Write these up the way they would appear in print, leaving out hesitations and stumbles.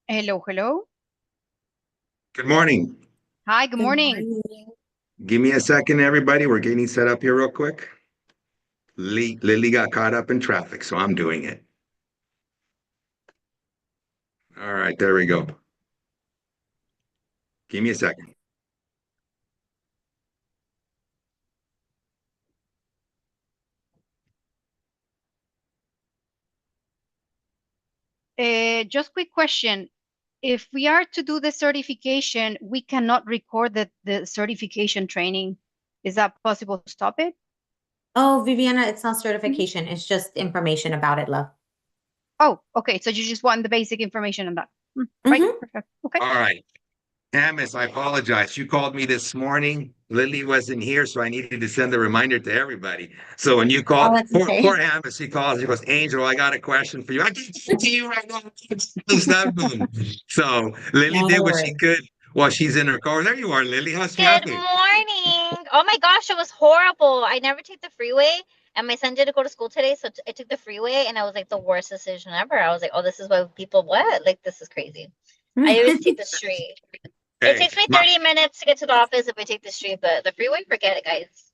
Hello, hello. Good morning. Hi, good Good morning. morning. Give me a second, everybody. We're getting set up here real quick. Lily got caught up in traffic, so I'm doing it. All right, there we go. Give me a second. Just quick question. If we are to do the certification, we cannot record the certification training. Is that possible to stop it? Oh, Viviana, it's not Mhm. certification. It's just information about it, love. Oh, okay. So you just want the basic information on that. Right, Mm-hmm. perfect. Okay. All right. Amos, I apologize. You called me this morning. Lily wasn't here, so I needed to send a reminder to everybody. So when you Oh, call, that's poor okay. Amos, he calls, he goes, Angel, I got a question for you. I can talk to you right now. Stop doing. So Lily No did what she worries. could while she's in her car. There you are, Lily. How's Good traffic? morning. Oh my gosh, it was horrible. I never take the freeway, and my son did to go to school today, so I took the freeway, and I was like the worst decision ever. I was like, oh, this is why people what? Like this is crazy. I always take the street. It Hey, takes me 30 minutes to get to the office if I take the street, but the freeway, forget it, guys.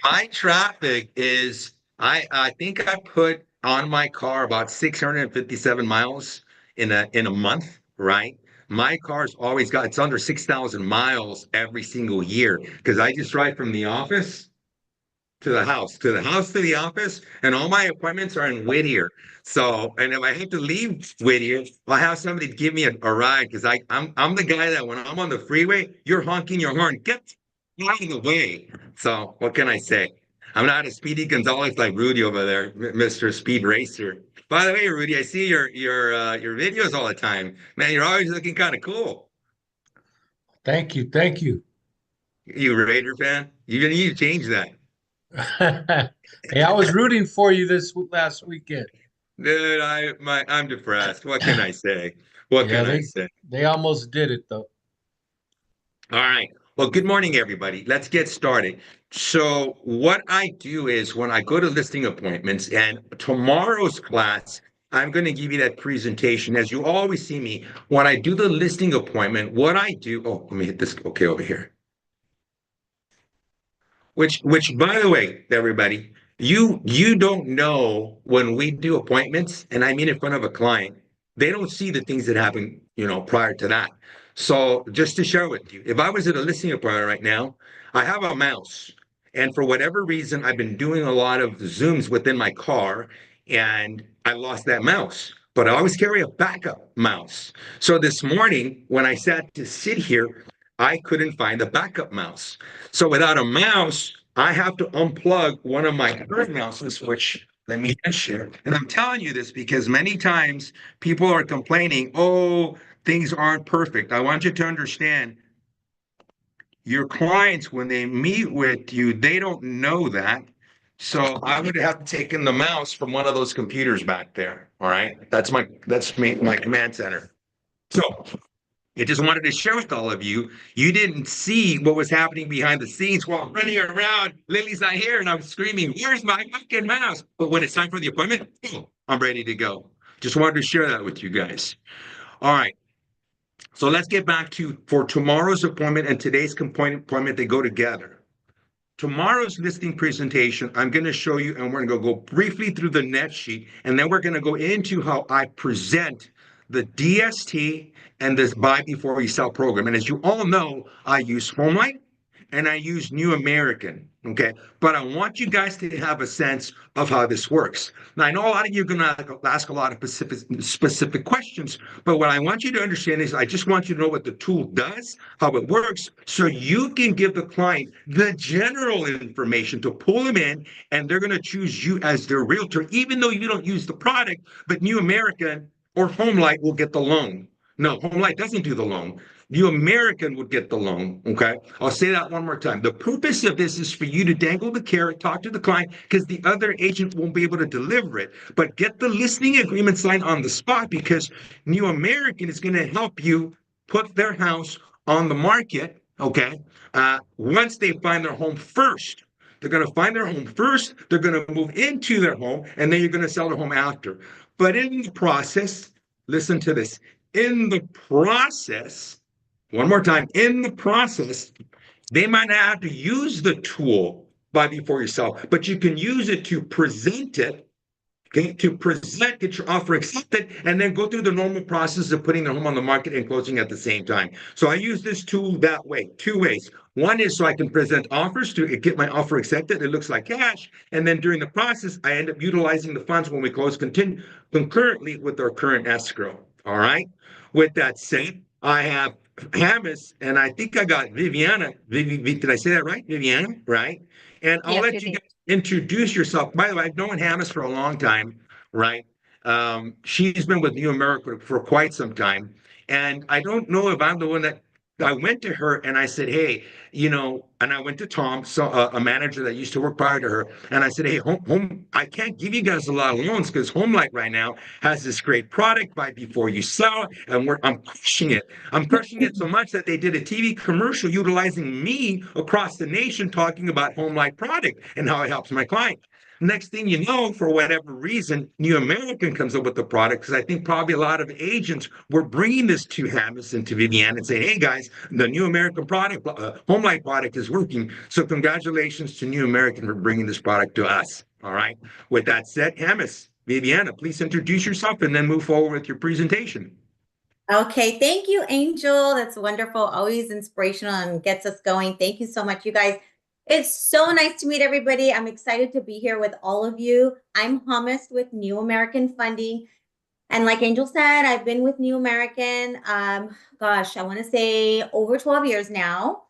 my traffic is I think I put on my car about 657 miles in a month, right? My car's always got it's under 6,000 miles every single year because I just drive from the office to the house, to the house to the office, and all my appointments are in Whittier. So, and if I have to leave Whittier, I'll have somebody give me a ride because I'm the guy that when I'm on the freeway, you're honking your horn, get out of the way. So, what can I say? I'm not a Speedy Gonzalez like Rudy over there, Mr. Speed Racer. By the way, Rudy, I see your videos all the time. Man, you're always looking kind of cool. Thank you. Thank you. You a Raider fan? You need to change that. Hey, I was rooting for you this last weekend. Dude, I'm depressed. What can I say? What Yeah, can I they say? they almost did it though. All right. Well, good morning, everybody. Let's get started. So, what I do is when I go to listing appointments and tomorrow's class, I'm going to give you that presentation. As you always see me, when I do the listing appointment, what I do, oh, let me hit this. Okay, over here. Which by the way, everybody, you don't know when we do appointments, and I mean in front of a client, they don't see the things that happen, prior to that. So just to share with you, if I was at a listing appointment right now, I have a mouse, and for whatever reason, I've been doing a lot of Zooms within my car, and I lost that mouse. But I always carry a backup mouse. So this morning, when I sat to sit here, I couldn't find the backup mouse. So without a mouse, I have to unplug one of my current mouses, which let me just share. And I'm telling you this because many times people are complaining, oh, things aren't perfect. I want you to understand your clients, when they meet with you, they don't know that. So I would have taken the mouse from one of those computers back there. All right. That's my command center. So I just wanted to share with all of you. You didn't see what was happening behind the scenes while I'm running around. Lily's not here, and I'm screaming, "Where's my fucking mouse?" But when it's time for the appointment, boom, I'm ready to go. Just wanted to share that with you guys. All right. So let's get back to for tomorrow's appointment and today's appointment. They go together. Tomorrow's listing presentation, I'm going to show you, and we're going to go briefly through the net sheet, and then we're going to go into how I present the DST and this buy before you sell program. And as you all know, I use HomeLight and I use New American. Okay. But I want you guys to have a sense of how this works. Now, I know a lot of you are going to ask a lot of specific questions, but what I want you to understand is I just want you to know what the tool does, how it works, so you can give the client the general information to pull them in, and they're going to choose you as their realtor, even though you don't use the product, but New American or HomeLight will get the loan. No, HomeLight doesn't do the loan. New American would get the loan. Okay. I'll say that one more time. The purpose of this is for you to dangle the carrot, talk to the client, because the other agent won't be able to deliver it. But get the listing agreement signed on the spot because New American is going to help you put their house on the market. Okay. Once they find their home first. They're going to find their home first. They're going to move into their home, and then you're going to sell their home after. But in the process, listen to this. In the process, one more time, in the process, they might not have to use the tool buy before you sell, but you can use it to present it. Okay, to present, get your offer accepted, and then go through the normal process of putting the home on the market and closing at the same time. So I use this tool that way, two ways. One is so I can present offers to get my offer accepted. It looks like cash. And then during the process, I end up utilizing the funds when we close concurrently with our current escrow. All right. With that said, I have Hamis, and I think I got Viviana. Did I say that right? Viviana, right? And I'll Yes, let you you did. introduce yourself. By the way, I've known Hamis for a long time, right? She's been with New America for quite some time. And I don't know if I'm the one that I went to her and I said, hey, and I went to Tom, so a manager that used to work prior to her, and I said, hey, I can't give you guys a lot of loans because HomeLight right now has this great product, buy before you sell, and I'm crushing it. I'm crushing it so much that they did a TV commercial utilizing me across the nation talking about HomeLight product and how it helps my client. Next thing you know, for whatever reason, New American comes up with the product because I think probably a lot of agents were bringing this to Hamis and to Vivian and saying, hey guys, the New American product, HomeLight product is working. So congratulations to New American for bringing this product to us. All right. With that said, Hamis, Viviana, please introduce yourself and then move forward with your presentation. Okay, thank you, Angel. That's wonderful. Always inspirational and gets us going. Thank you so much, you guys. It's so nice to meet everybody. I'm excited to be here with all of you. I'm Hummus with New American Funding. And like Angel said, I've been with New American, gosh, I want to say over 12 years now.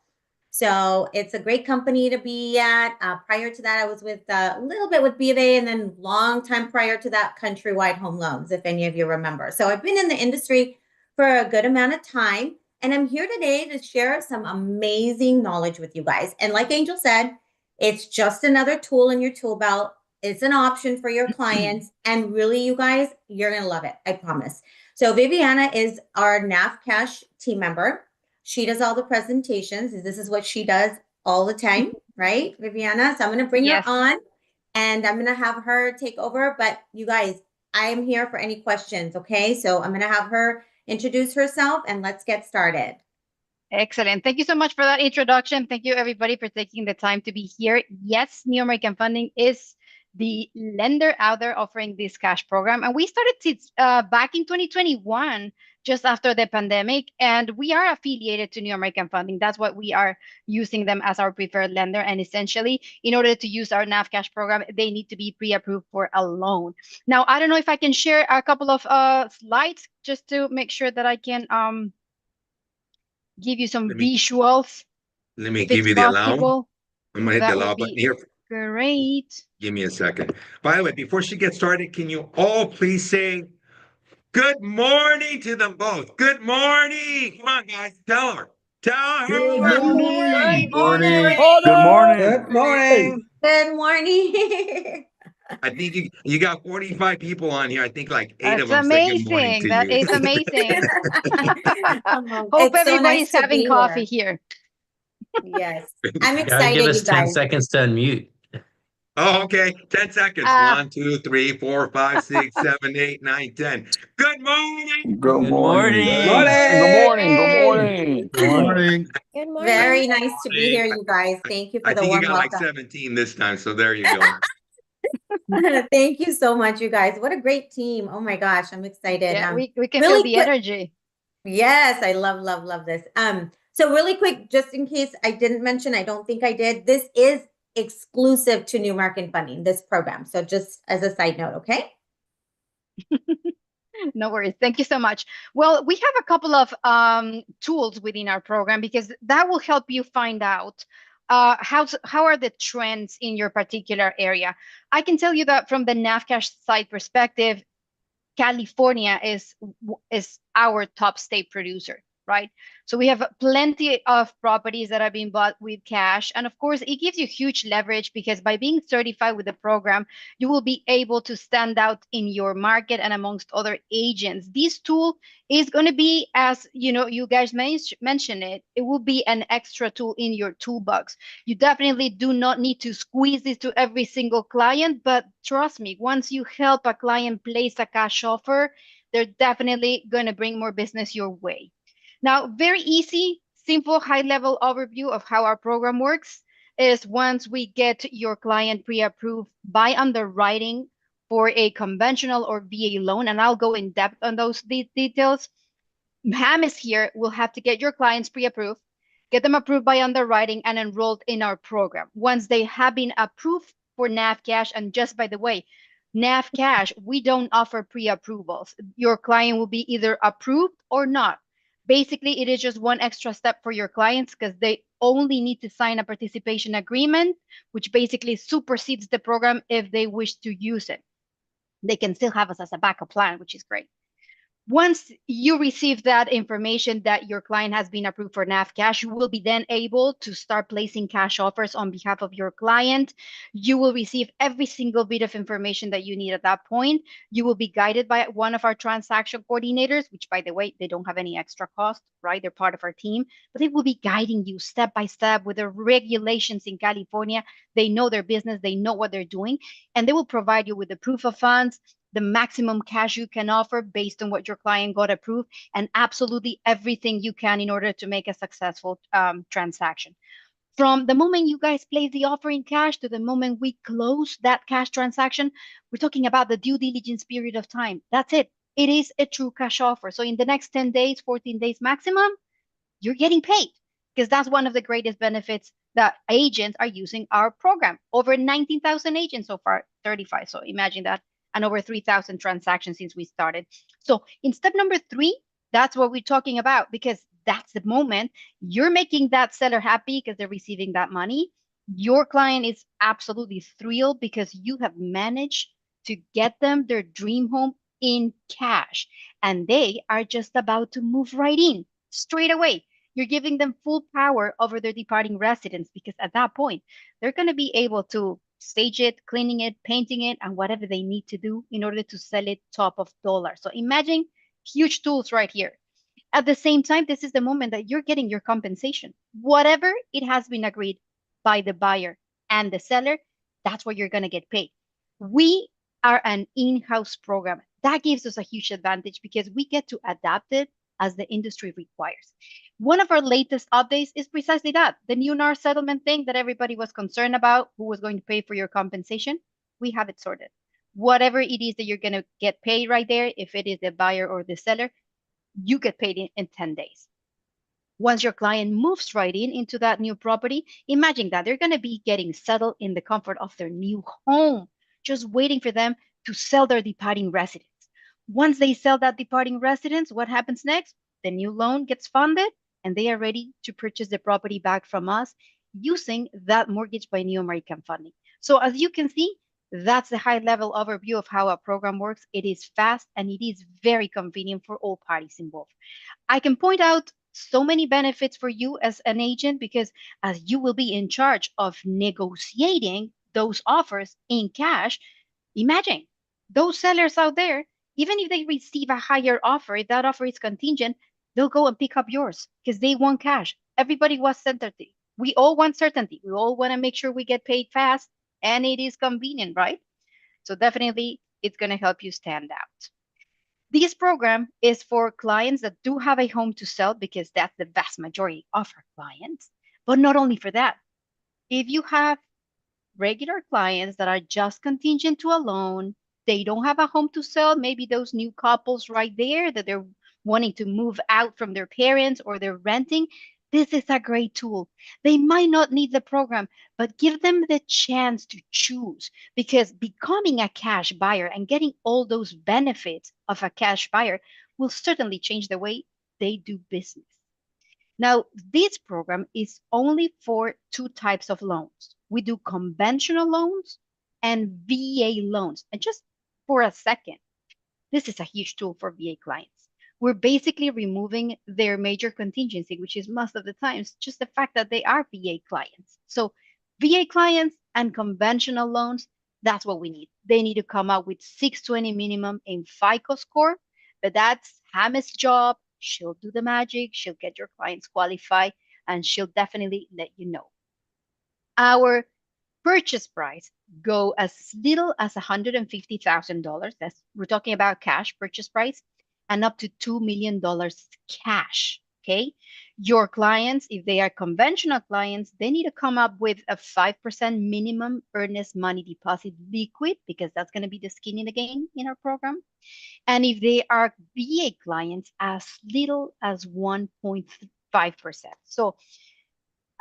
So it's a great company to be at. Prior to that, I was with a little bit with B of A, and then long time prior to that, Countrywide Home Loans, if any of you remember. So I've been in the industry for a good amount of time, and I'm here today to share some amazing knowledge with you guys. And like Angel said, it's just another tool in your tool belt. It's an option for your clients, and really, you guys, you're gonna love it. I promise. So Viviana is our NAF Cash team member. She does all the presentations. This is what she does all the time, right, Viviana? So I'm going to bring Yes. her on and I'm going to have her take over. But you guys, I am here for any questions, okay? So I'm going to have her introduce herself and let's get started. Excellent. Thank you so much for that introduction. Thank you, everybody, for taking the time to be here. Yes, New American Funding is the lender out there offering this cash program. And we started it back in 2021, just after the pandemic. And we are affiliated to New American Funding. That's why we are using them as our preferred lender. And essentially, in order to use our NAV cash program, they need to be pre-approved for a loan. Now, I don't know if I can share a couple of slides just to make sure that I can give you some visuals. Let me give you the allow. I'm going to hit the allow button here. Great. Give me a second. By the way, before she gets started, can you all please say good morning to them both? Good morning. Come on, guys. Tell her. Tell her. Good morning. Good morning. Good morning. Good morning. Good morning. I think you got 45 people on here. I think like 8 of That's them say good morning amazing. to That you. is amazing. Hope It's so everybody's nice to having be coffee here. Yes. I'm Gotta excited, give you us 10 guys. seconds to unmute. Oh, okay. 10 seconds. Uh, 1, 2, 3, 4, 5, 6, 7, 8, 9, 10. Good morning. Good morning. Good morning. Good morning. Good morning. Good morning. Very nice to be here, you guys. Thank you for I the think you warm got like welcome. 17 this time. So there you go. Thank you so much, you guys. What a great team. Oh my gosh, I'm excited. yeah, we can really feel the quick- energy. Yes, I love this. So really quick, just in case I didn't mention, I don't think I did, this is exclusive to New American Funding, this program. So just as a side note, okay? No worries. Thank you so much. Well, we have a couple of tools within our program because that will help you find out how are the trends in your particular area. I can tell you that from the NAVCash side perspective, California is our top state producer, right? So we have plenty of properties that are being bought with cash. And of course, it gives you huge leverage because by being certified with the program, you will be able to stand out in your market and amongst other agents. This tool is going to be, as you know, you guys mentioned it will be an extra tool in your toolbox. You definitely do not need to squeeze this to every single client, but trust me, once you help a client place a cash offer, they're definitely going to bring more business your way. Now, very easy, simple, high level overview of how our program works is once we get your client pre approved by underwriting for a conventional or VA loan, and I'll go in depth on those details. Ham is here. We'll have to get your clients pre approved, get them approved by underwriting, and enrolled in our program. Once they have been approved for NAV Cash, and just by the way, NAV Cash, we don't offer pre approvals. Your client will be either approved or not. Basically, it is just one extra step for your clients because they only need to sign a participation agreement, which basically supersedes the program if they wish to use it. They can still have us as a backup plan, which is great. Once you receive that information that your client has been approved for NAV Cash, you will be then able to start placing cash offers on behalf of your client. You will receive every single bit of information that you need at that point. You will be guided by one of our transaction coordinators, which, by the way, they don't have any extra cost, right? They're part of our team, but they will be guiding you step by step with the regulations in California. They know their business, they know what they're doing, and they will provide you with the proof of funds, the maximum cash you can offer based on what your client got approved, and absolutely everything you can in order to make a successful transaction. From the moment you guys place the offer in cash to the moment we close that cash transaction, we're talking about the due diligence period of time. That's it. It is a true cash offer. So in the next 10 days, 14 days maximum, you're getting paid because that's one of the greatest benefits that agents are using our program. Over 19,000 agents so far, 35. So imagine that, and over 3,000 transactions since we started. So in step number 3, that's what we're talking about because that's the moment you're making that seller happy because they're receiving that money. Your client is absolutely thrilled because you have managed to get them their dream home in cash, and they are just about to move right in straight away. You're giving them full power over their departing residence because at that point, they're going to be able to stage it, cleaning it, painting it, and whatever they need to do in order to sell it top of dollar. So imagine huge tools right here. At the same time, this is the moment that you're getting your compensation. Whatever it has been agreed by the buyer and the seller, that's what you're going to get paid. We are an in-house program. That gives us a huge advantage because we get to adapt it as the industry requires. One of our latest updates is precisely that, the new NAR settlement thing that everybody was concerned about, who was going to pay for your compensation. We have it sorted. Whatever it is that you're going to get paid right there, if it is the buyer or the seller, you get paid in 10 days. Once your client moves right into that new property, imagine that they're going to be getting settled in the comfort of their new home, just waiting for them to sell their departing residence. Once they sell that departing residence, what happens next? The new loan gets funded and they are ready to purchase the property back from us using that mortgage by New American Funding. So as you can see, that's the high level overview of how our program works. It is fast and it is very convenient for all parties involved. I can point out so many benefits for you as an agent because as you will be in charge of negotiating those offers in cash, imagine those sellers out there, even if they receive a higher offer, if that offer is contingent, they'll go and pick up yours because they want cash. Everybody wants certainty. We all want certainty. We all want to make sure we get paid fast and it is convenient, right? So definitely it's going to help you stand out. This program is for clients that do have a home to sell because that's the vast majority of our clients. But not only for that, if you have regular clients that are just contingent to a loan, they don't have a home to sell, maybe those new couples right there that they're wanting to move out from their parents or they're renting, this is a great tool. They might not need the program, but give them the chance to choose because becoming a cash buyer and getting all those benefits of a cash buyer will certainly change the way they do business. Now, this program is only for 2 types of loans. We do conventional loans and VA loans. And just for a second, this is a huge tool for VA clients. We're basically removing their major contingency, which is most of the times just the fact that they are VA clients. So VA clients and conventional loans, that's what we need. They need to come out with 620 minimum in FICO score, but that's Ham's job. She'll do the magic. She'll get your clients qualified, and she'll definitely let you know. Our purchase price go as little as $150,000. That's we're talking about cash purchase price. and up to $2 million cash. Okay. Your clients, if they are conventional clients, they need to come up with a 5% minimum earnest money deposit liquid, because that's going to be the skin in the game in our program. And if they are VA clients, as little as 1.5%. So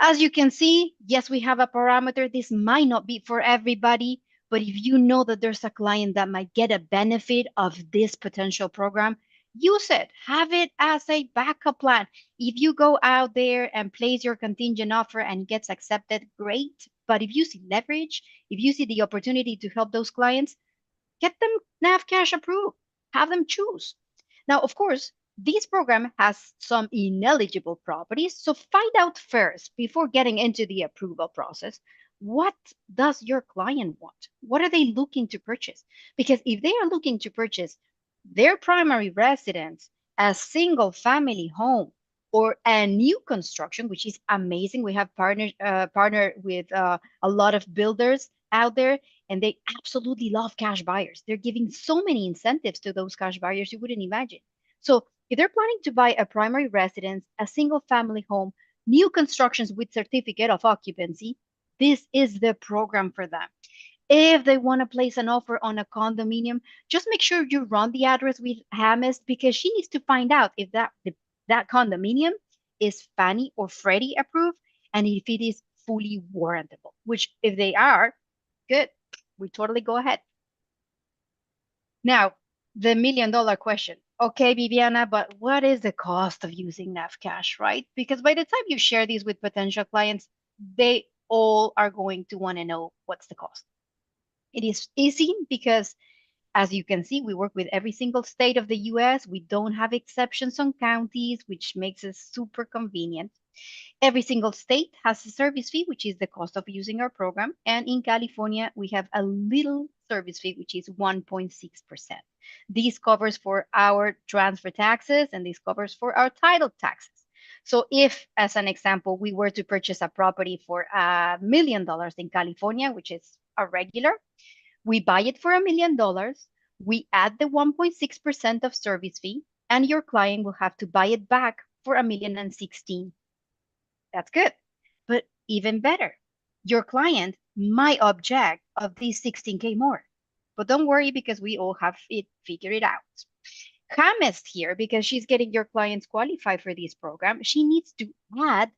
as you can see, yes, we have a parameter. This might not be for everybody, but if you know that there's a client that might get a benefit of this potential program, use it. Have it as a backup plan. If you go out there and place your contingent offer and gets accepted, great. But if you see leverage, if you see the opportunity to help those clients, get them NAV cash approved. Have them choose. Now, of course, this program has some ineligible properties, so find out first before getting into the approval process. What does your client want? What are they looking to purchase? Because if they are looking to purchase their primary residence, a single family home, or a new construction, which is amazing. We have partnered with a lot of builders out there, and they absolutely love cash buyers. They're giving so many incentives to those cash buyers you wouldn't imagine. So if they're planning to buy a primary residence, a single family home, new constructions with certificate of occupancy, this is the program for them. If they want to place an offer on a condominium, just make sure you run the address with James, because she needs to find out if that condominium is Fannie or Freddie approved, and if it is fully warrantable, which if they are, good, we totally go ahead. Now, the $1 million question. Okay, Viviana, but what is the cost of using NAV cash, right? Because by the time you share these with potential clients, they all are going to want to know what's the cost. It is easy because, as you can see, we work with every single state of the US. We don't have exceptions on counties, which makes it super convenient. Every single state has a service fee, which is the cost of using our program. And in California, we have a little service fee, which is 1.6%. This covers for our transfer taxes, and this covers for our title taxes. So if, as an example, we were to purchase a property for $1 million in California, which is a regular, we buy it for $1 million, we add the 1.6% of service fee, and your client will have to buy it back for $1,016,000. That's good. But even better, your client might object of these 16K more. But don't worry, because we all have it figured out. James here, because she's getting your clients qualified for this program, she needs to add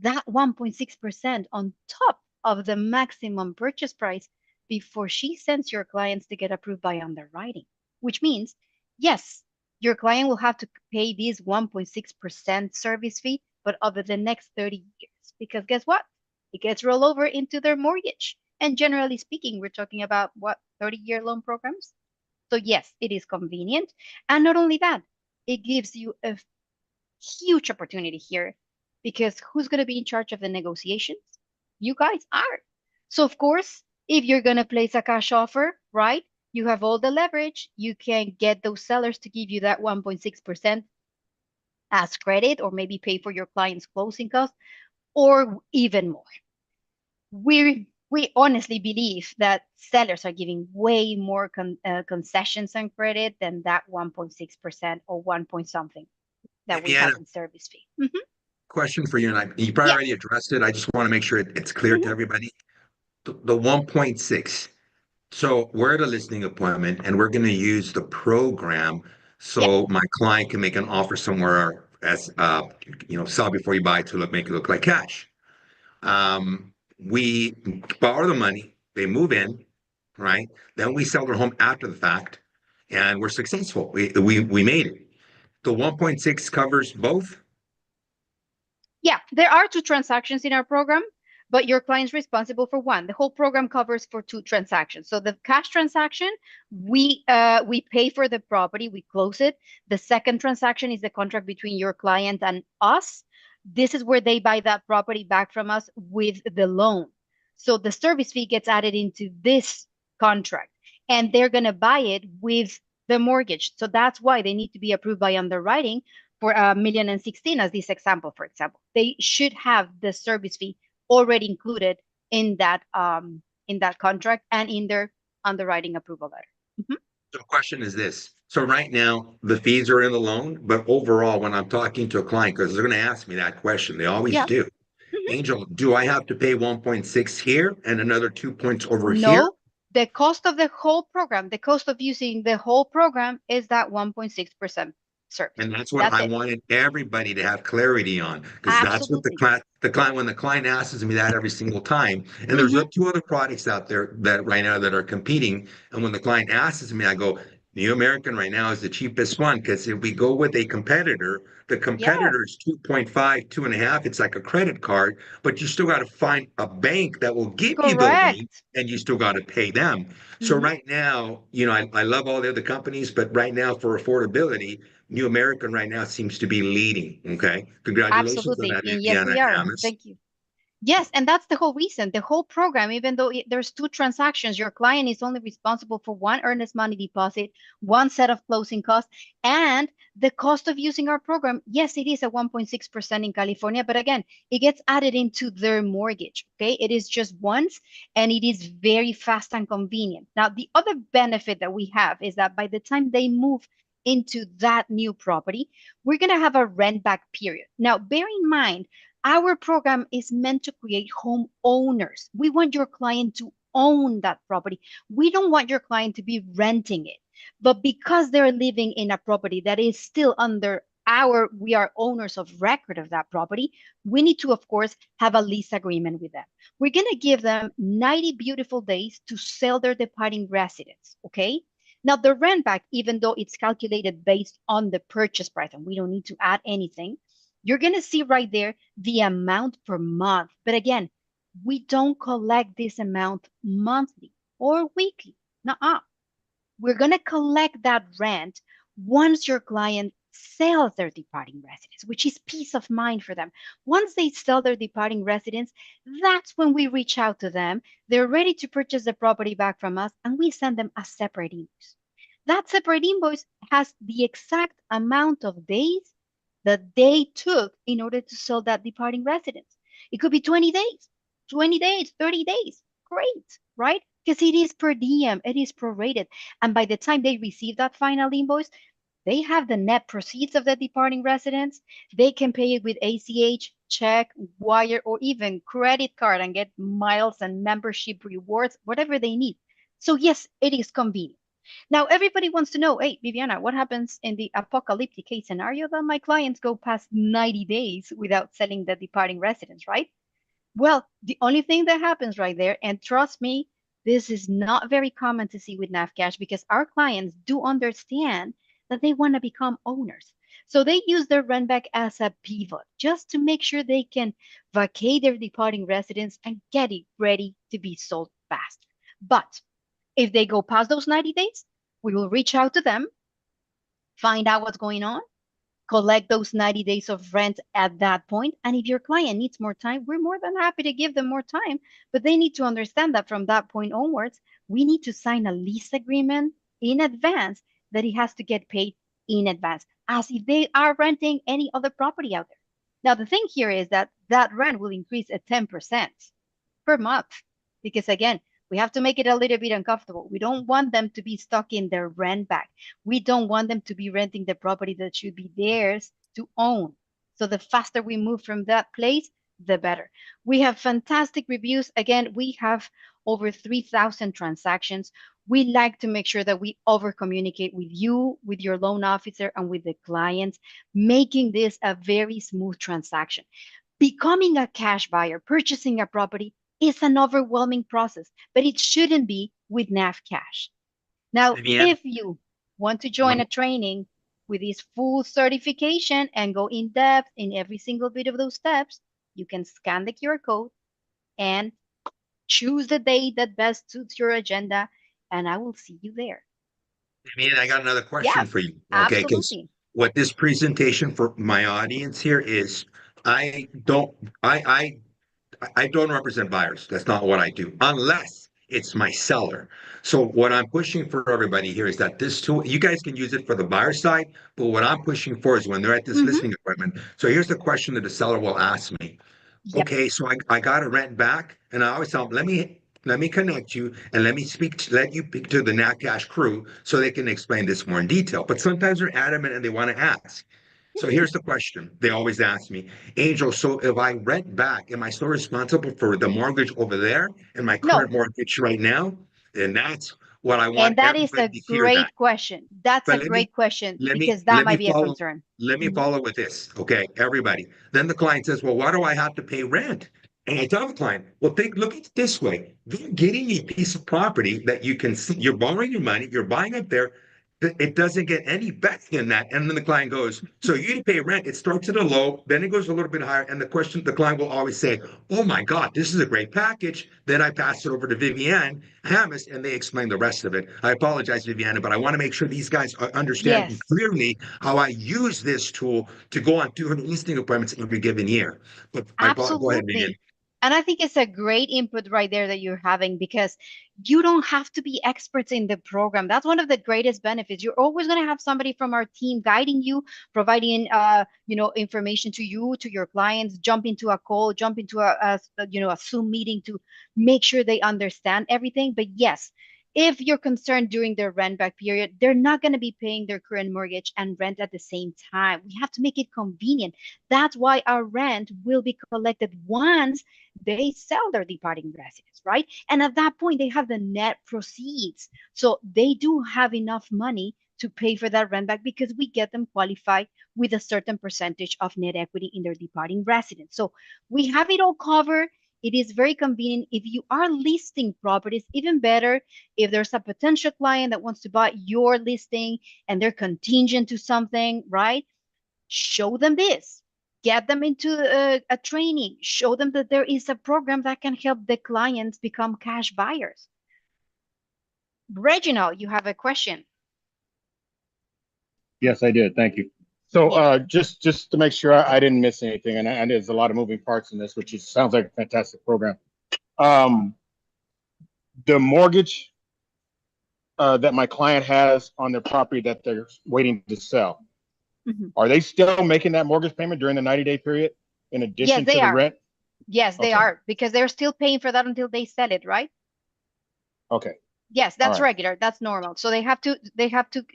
that 1.6% on top of the maximum purchase price before she sends your clients to get approved by underwriting, which means, yes, your client will have to pay this 1.6% service fee, but over the next 30 years, because guess what? It gets rolled over into their mortgage. And generally speaking, we're talking about what, 30-year loan programs? So yes, it is convenient. And not only that, it gives you a huge opportunity here, because who's going to be in charge of the negotiations? You guys are. So of course, if you're going to place a cash offer, right, you have all the leverage. You can get those sellers to give you that 1.6% as credit, or maybe pay for your client's closing costs, or even more. We honestly believe that sellers are giving way more concessions and credit than that 1.6% or 1 point something that we have Viviana, in service fee. Mhm. question for you, and you probably Yeah. already addressed it. I just want to make sure it's clear to Mhm. everybody. The 1.6. So we're at a listing appointment, and we're going to use the program Yeah. so my client can make an offer somewhere as sell before you buy to make it look like cash. We borrow the money, they move in, right? Then we sell their home after the fact, and we're successful. We made it. The 1.6 covers both. Yeah, there are two transactions in our program, but your client's responsible for one. The whole program covers for two transactions. So the cash transaction, we pay for the property, we close it. The second transaction is the contract between your client and us. This is where they buy that property back from us with the loan. So the service fee gets added into this contract, and they're going to buy it with the mortgage. So that's why they need to be approved by underwriting for $1,016,000, as this example, for example. They should have the service fee already included in that contract and in their underwriting approval letter. Mhm. The question is this. So right now, the fees are in the loan, but overall, when I'm talking to a client, because they're going to ask me that question, they always Yeah. do. Mhm. Angel, do I have to pay 1.6 here and another 2 points over here? No, the cost of the whole program, the cost of using the whole program is that 1.6% service. And that's what That's I it. wanted everybody to have clarity on, because that's what Absolutely. the client, when the client asks me that every single time, and there's Hmm. two other products out there that right now that are competing. And when the client asks me, I go, New American right now is the cheapest one because if we go with a competitor, the Yes, competitor is 2.5, 2.5. It's like a credit card, but you still got to find a bank that will give you the loan correct. and you still got to pay them. So Hmm. right now, I love all the other companies, but right now for affordability, New American right now seems to be leading. Okay. Congratulations on Absolutely. that, And yes, Anna they are. Camus. Thank you. Yes, and that's the whole reason. The whole program, even though there's two transactions, your client is only responsible for one earnest money deposit, one set of closing costs, and the cost of using our program. Yes, it is a 1.6% in California, but again, it gets added into their mortgage. Okay. It is just once and it is very fast and convenient. Now, the other benefit that we have is that by the time they move into that new property, we're going to have a rent back period. Now, bear in mind, our program is meant to create home owners. We want your client to own that property. We don't want your client to be renting it. But because they're living in a property that is still under we are owners of record of that property, we need to, of course, have a lease agreement with them. We're going to give them 90 beautiful days to sell their departing residence. Okay. Now, the rent back, even though it's calculated based on the purchase price, and we don't need to add anything, you're going to see right there the amount per month. But again, we don't collect this amount monthly or weekly. Nuh-uh. We're going to collect that rent once your client sells their departing residence, which is peace of mind for them. Once they sell their departing residence, that's when we reach out to them. They're ready to purchase the property back from us, and we send them a separate invoice. That separate invoice has the exact amount of days that they took in order to sell that departing residence. It could be 20 days, 30 days. Great, right? Because it is per diem, it is prorated. And by the time they receive that final invoice, they have the net proceeds of the departing residence. They can pay it with ACH, check, wire, or even credit card and get miles and membership rewards, whatever they need. So, yes, it is convenient. Now, everybody wants to know, hey, Viviana, what happens in the apocalyptic case scenario that my clients go past 90 days without selling the departing residence, right? Well, the only thing that happens right there, and trust me, this is not very common to see with Navcash because our clients do understand that they want to become owners. So they use their rent back as a pivot just to make sure they can vacate their departing residence and get it ready to be sold fast. But if they go past those 90 days, we will reach out to them, find out what's going on, collect those 90 days of rent at that point. And if your client needs more time, we're more than happy to give them more time. But they need to understand that from that point onwards, we need to sign a lease agreement in advance that it has to get paid in advance, as if they are renting any other property out there. Now, the thing here is that that rent will increase at 10% per month. Because again, we have to make it a little bit uncomfortable. We don't want them to be stuck in their rent back. We don't want them to be renting the property that should be theirs to own. So the faster we move from that place, the better. We have fantastic reviews. Again, we have over 3,000 transactions. We like to make sure that we over communicate with you, with your loan officer, and with the clients, making this a very smooth transaction. Becoming a cash buyer, purchasing a property is an overwhelming process, but it shouldn't be with NAV Cash. Now, Vivian, if you want to join a training with this full certification and go in depth in every single bit of those steps, you can scan the QR code and choose the date that best suits your agenda, and I will see you there. Vivian, I got another question Yes, for you. Okay, because absolutely. what this presentation for my audience here is, I don't, I don't represent buyers. That's not what I do, unless it's my seller. So what I'm pushing for everybody here is that this tool, you guys can use it for the buyer side, but what I'm pushing for is when they're at this Mm-hmm. listing appointment. So here's the question that the seller will ask me. Yep. Okay, so I got to rent back, and I always tell them, let me connect you and let you speak to the Nakash crew so they can explain this more in detail. But sometimes they're adamant and they want to ask. So here's the question they always ask me, Angel, so if I rent back, am I still responsible for the mortgage over there and my No. current mortgage right now? And that's what I And want that is a everybody to hear that. great question. That's a But great question let me because that let me might be a follow concern. let me Mhm. follow with this. Okay, everybody. Then the client says, well, why do I have to pay rent? And I tell the client, well, look at it this way. They're getting a piece of property that you can see, you're borrowing your money, you're buying up there. It doesn't get any better than that. And then the client goes, so you pay rent, it starts at a low, then it goes a little bit higher. And the client will always say, oh my God, this is a great package. Then I pass it over to Viviane Hammis and they explain the rest of it. I apologize, Viviana, but I want to make sure these guys understand Yes. clearly how I use this tool to go on 200 listing appointments every given year. But go ahead, Vivian. Absolutely. And I think it's a great input right there that you're having because you don't have to be experts in the program. That's one of the greatest benefits. You're always going to have somebody from our team guiding you, providing information to you, to your clients, jump into a call, jump into a Zoom meeting to make sure they understand everything. But yes, if you're concerned during their rent back period, they're not going to be paying their current mortgage and rent at the same time. We have to make it convenient. That's why our rent will be collected once they sell their departing residence, right? And at that point, they have the net proceeds. So they do have enough money to pay for that rent back because we get them qualified with a certain percentage of net equity in their departing residence. So we have it all covered. It is very convenient. If you are listing properties, even better, if there's a potential client that wants to buy your listing and they're contingent to something, right? Show them this, get them into a training, show them that there is a program that can help the clients become cash buyers. Reginald, you have a question. Yes, I did. Thank you. So just to make sure I didn't miss anything, and there's a lot of moving parts in this, which sounds like a fantastic program. The mortgage that my client has on their property that they're waiting to sell, are they still making that mortgage payment during the 90-day period in addition to the rent? Yes, they are, because they're still paying for that until they sell it, right? Okay. Yes, that's regular. That's normal. So they have to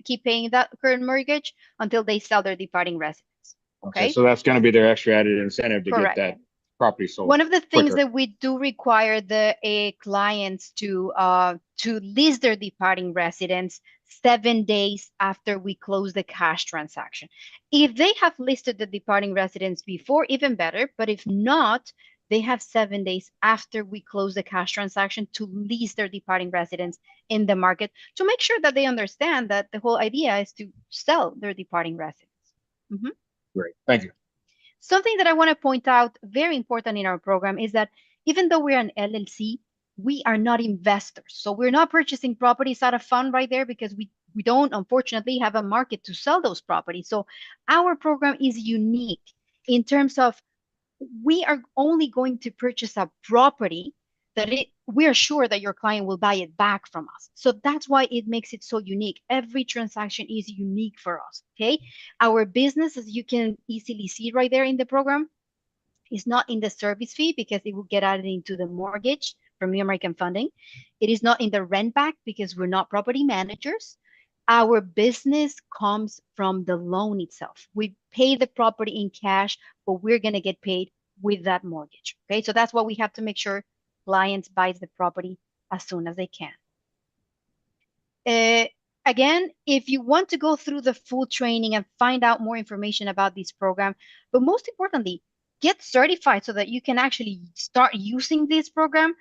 keep paying that current mortgage until they sell their departing residence. Okay. So that's going to be their extra added incentive to Correct. get that property sold. One of the things quicker. that we do require the clients to list their departing residence 7 days after we close the cash transaction. If they have listed the departing residence before, even better. But if not, they have 7 days after we close the cash transaction to list their departing residence in the market to make sure that they understand that the whole idea is to sell their departing residence. Great. Thank you. Something that I want to point out, very important in our program, is that even though we're an LLC, we are not investors. So we're not purchasing properties out of fun right there because we don't, unfortunately, have a market to sell those properties. So our program is unique in terms of we are only going to purchase a property that we are sure that your client will buy it back from us. So that's why it makes it so unique. Every transaction is unique for us. Okay. Our business, as you can easily see right there in the program, is not in the service fee because it will get added into the mortgage from New American Funding. It is not in the rent back because we're not property managers. Our business comes from the loan itself. We pay the property in cash, but we're going to get paid with that mortgage. Okay, so that's why we have to make sure clients buys the property as soon as they can. Again, if you want to go through the full training and find out more information about this program, but most importantly, get certified so that you can actually start using this program.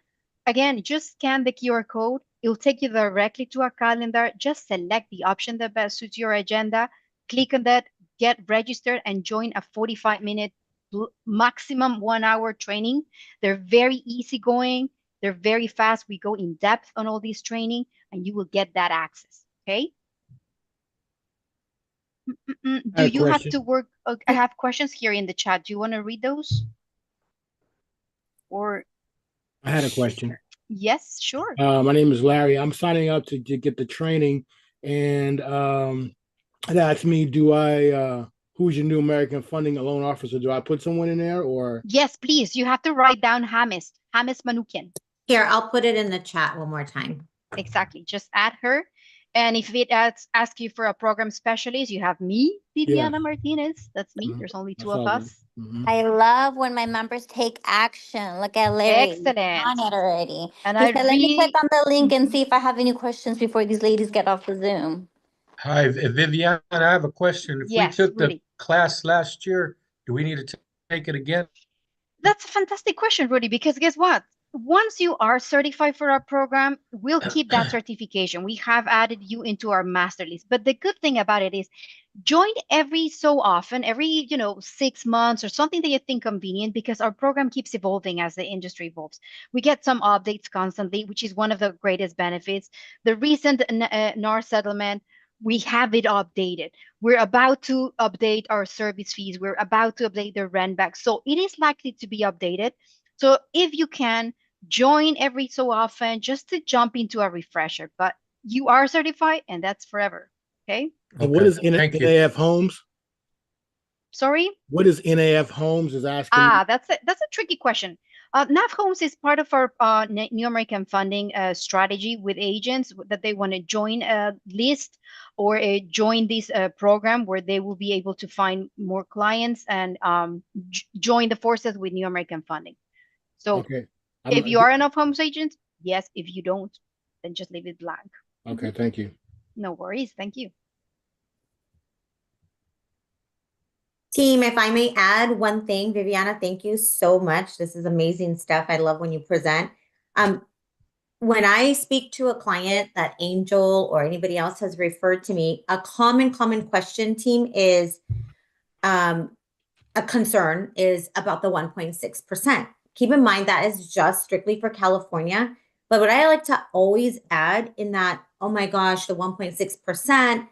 Again, just scan the QR code. It'll take you directly to a calendar. Just select the option that best suits your agenda. Click on that, get registered, and join a 45-minute maximum 1 hour training. They're very easygoing. They're very fast. We go in depth on all this training, and you will get that access. Okay. Do you have to work? I have questions here in the chat. Do you want to read those? Or I had a question. yes, sure. My name is Larry. I'm signing up to get the training, and it asked me, who's your new American Funding loan officer? Do I put someone in there or? Yes, please. You have to write down James Manukian. Here, I'll put it in the chat one more time. Exactly. Just add her. And if it asks you for a program specialist, you have me, Viviana Martinez. That's me. There's only two of us. I love when my members take action. Look at Larry. Excellent. On it already. And He said, let me click on the link and see if I have any questions before these ladies get off the Zoom. Hi, Viviana, I have a question. If we took the Rudy. class last year, do we need to take it again? That's a fantastic question, Rudy, because guess what? Once you are certified for our program, we'll keep that certification. We have added you into our master list. But the good thing about it is join every so often, every 6 months or something that you think convenient, because our program keeps evolving as the industry evolves. We get some updates constantly, which is one of the greatest benefits. The recent NAR settlement, we have it updated. We're about to update our service fees. We're about to update the rent back. So it is likely to be updated. So if you can, join every so often just to jump into a refresher. But you are certified, and that's forever. Okay? What is NAF Homes? Sorry? What is NAF Homes is asking? That's a tricky question. NAF Homes is part of our New American Funding strategy with agents that they want to join a list or join this program where they will be able to find more clients and join the forces with New American Funding. So if you are an NAF Homes agent, yes. If you don't, then just leave it blank. Okay, thank you. No worries. Thank you. Team, if I may add one thing, Viviana, thank you so much. This is amazing stuff. I love when you present. When I speak to a client that Angel or anybody else has referred to me, a common question, team, is a concern is about the 1.6%. Keep in mind that is just strictly for California. But what I like to always add in that, oh my gosh, the 1.6%,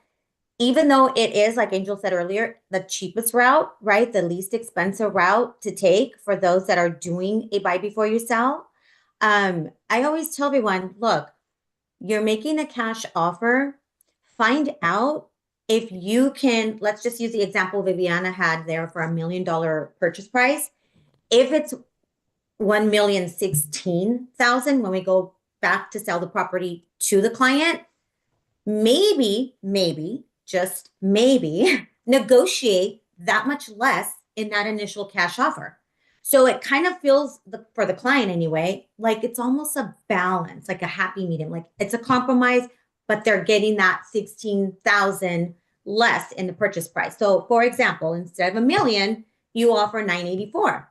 even though it is, like Angel said earlier, the cheapest route, right? The least expensive route to take for those that are doing a buy before you sell. I always tell everyone, look, you're making a cash offer. Find out if you can, let's just use the example Viviana had there for $1 million purchase price. If it's $1,016,000 when we go back to sell the property to the client, maybe, just maybe, negotiate that much less in that initial cash offer. So it kind of feels, for the client anyway, like it's almost a balance, like a happy medium. Like it's a compromise, but they're getting that $16,000 less in the purchase price. So for example, instead of $1 million, you offer $984,000.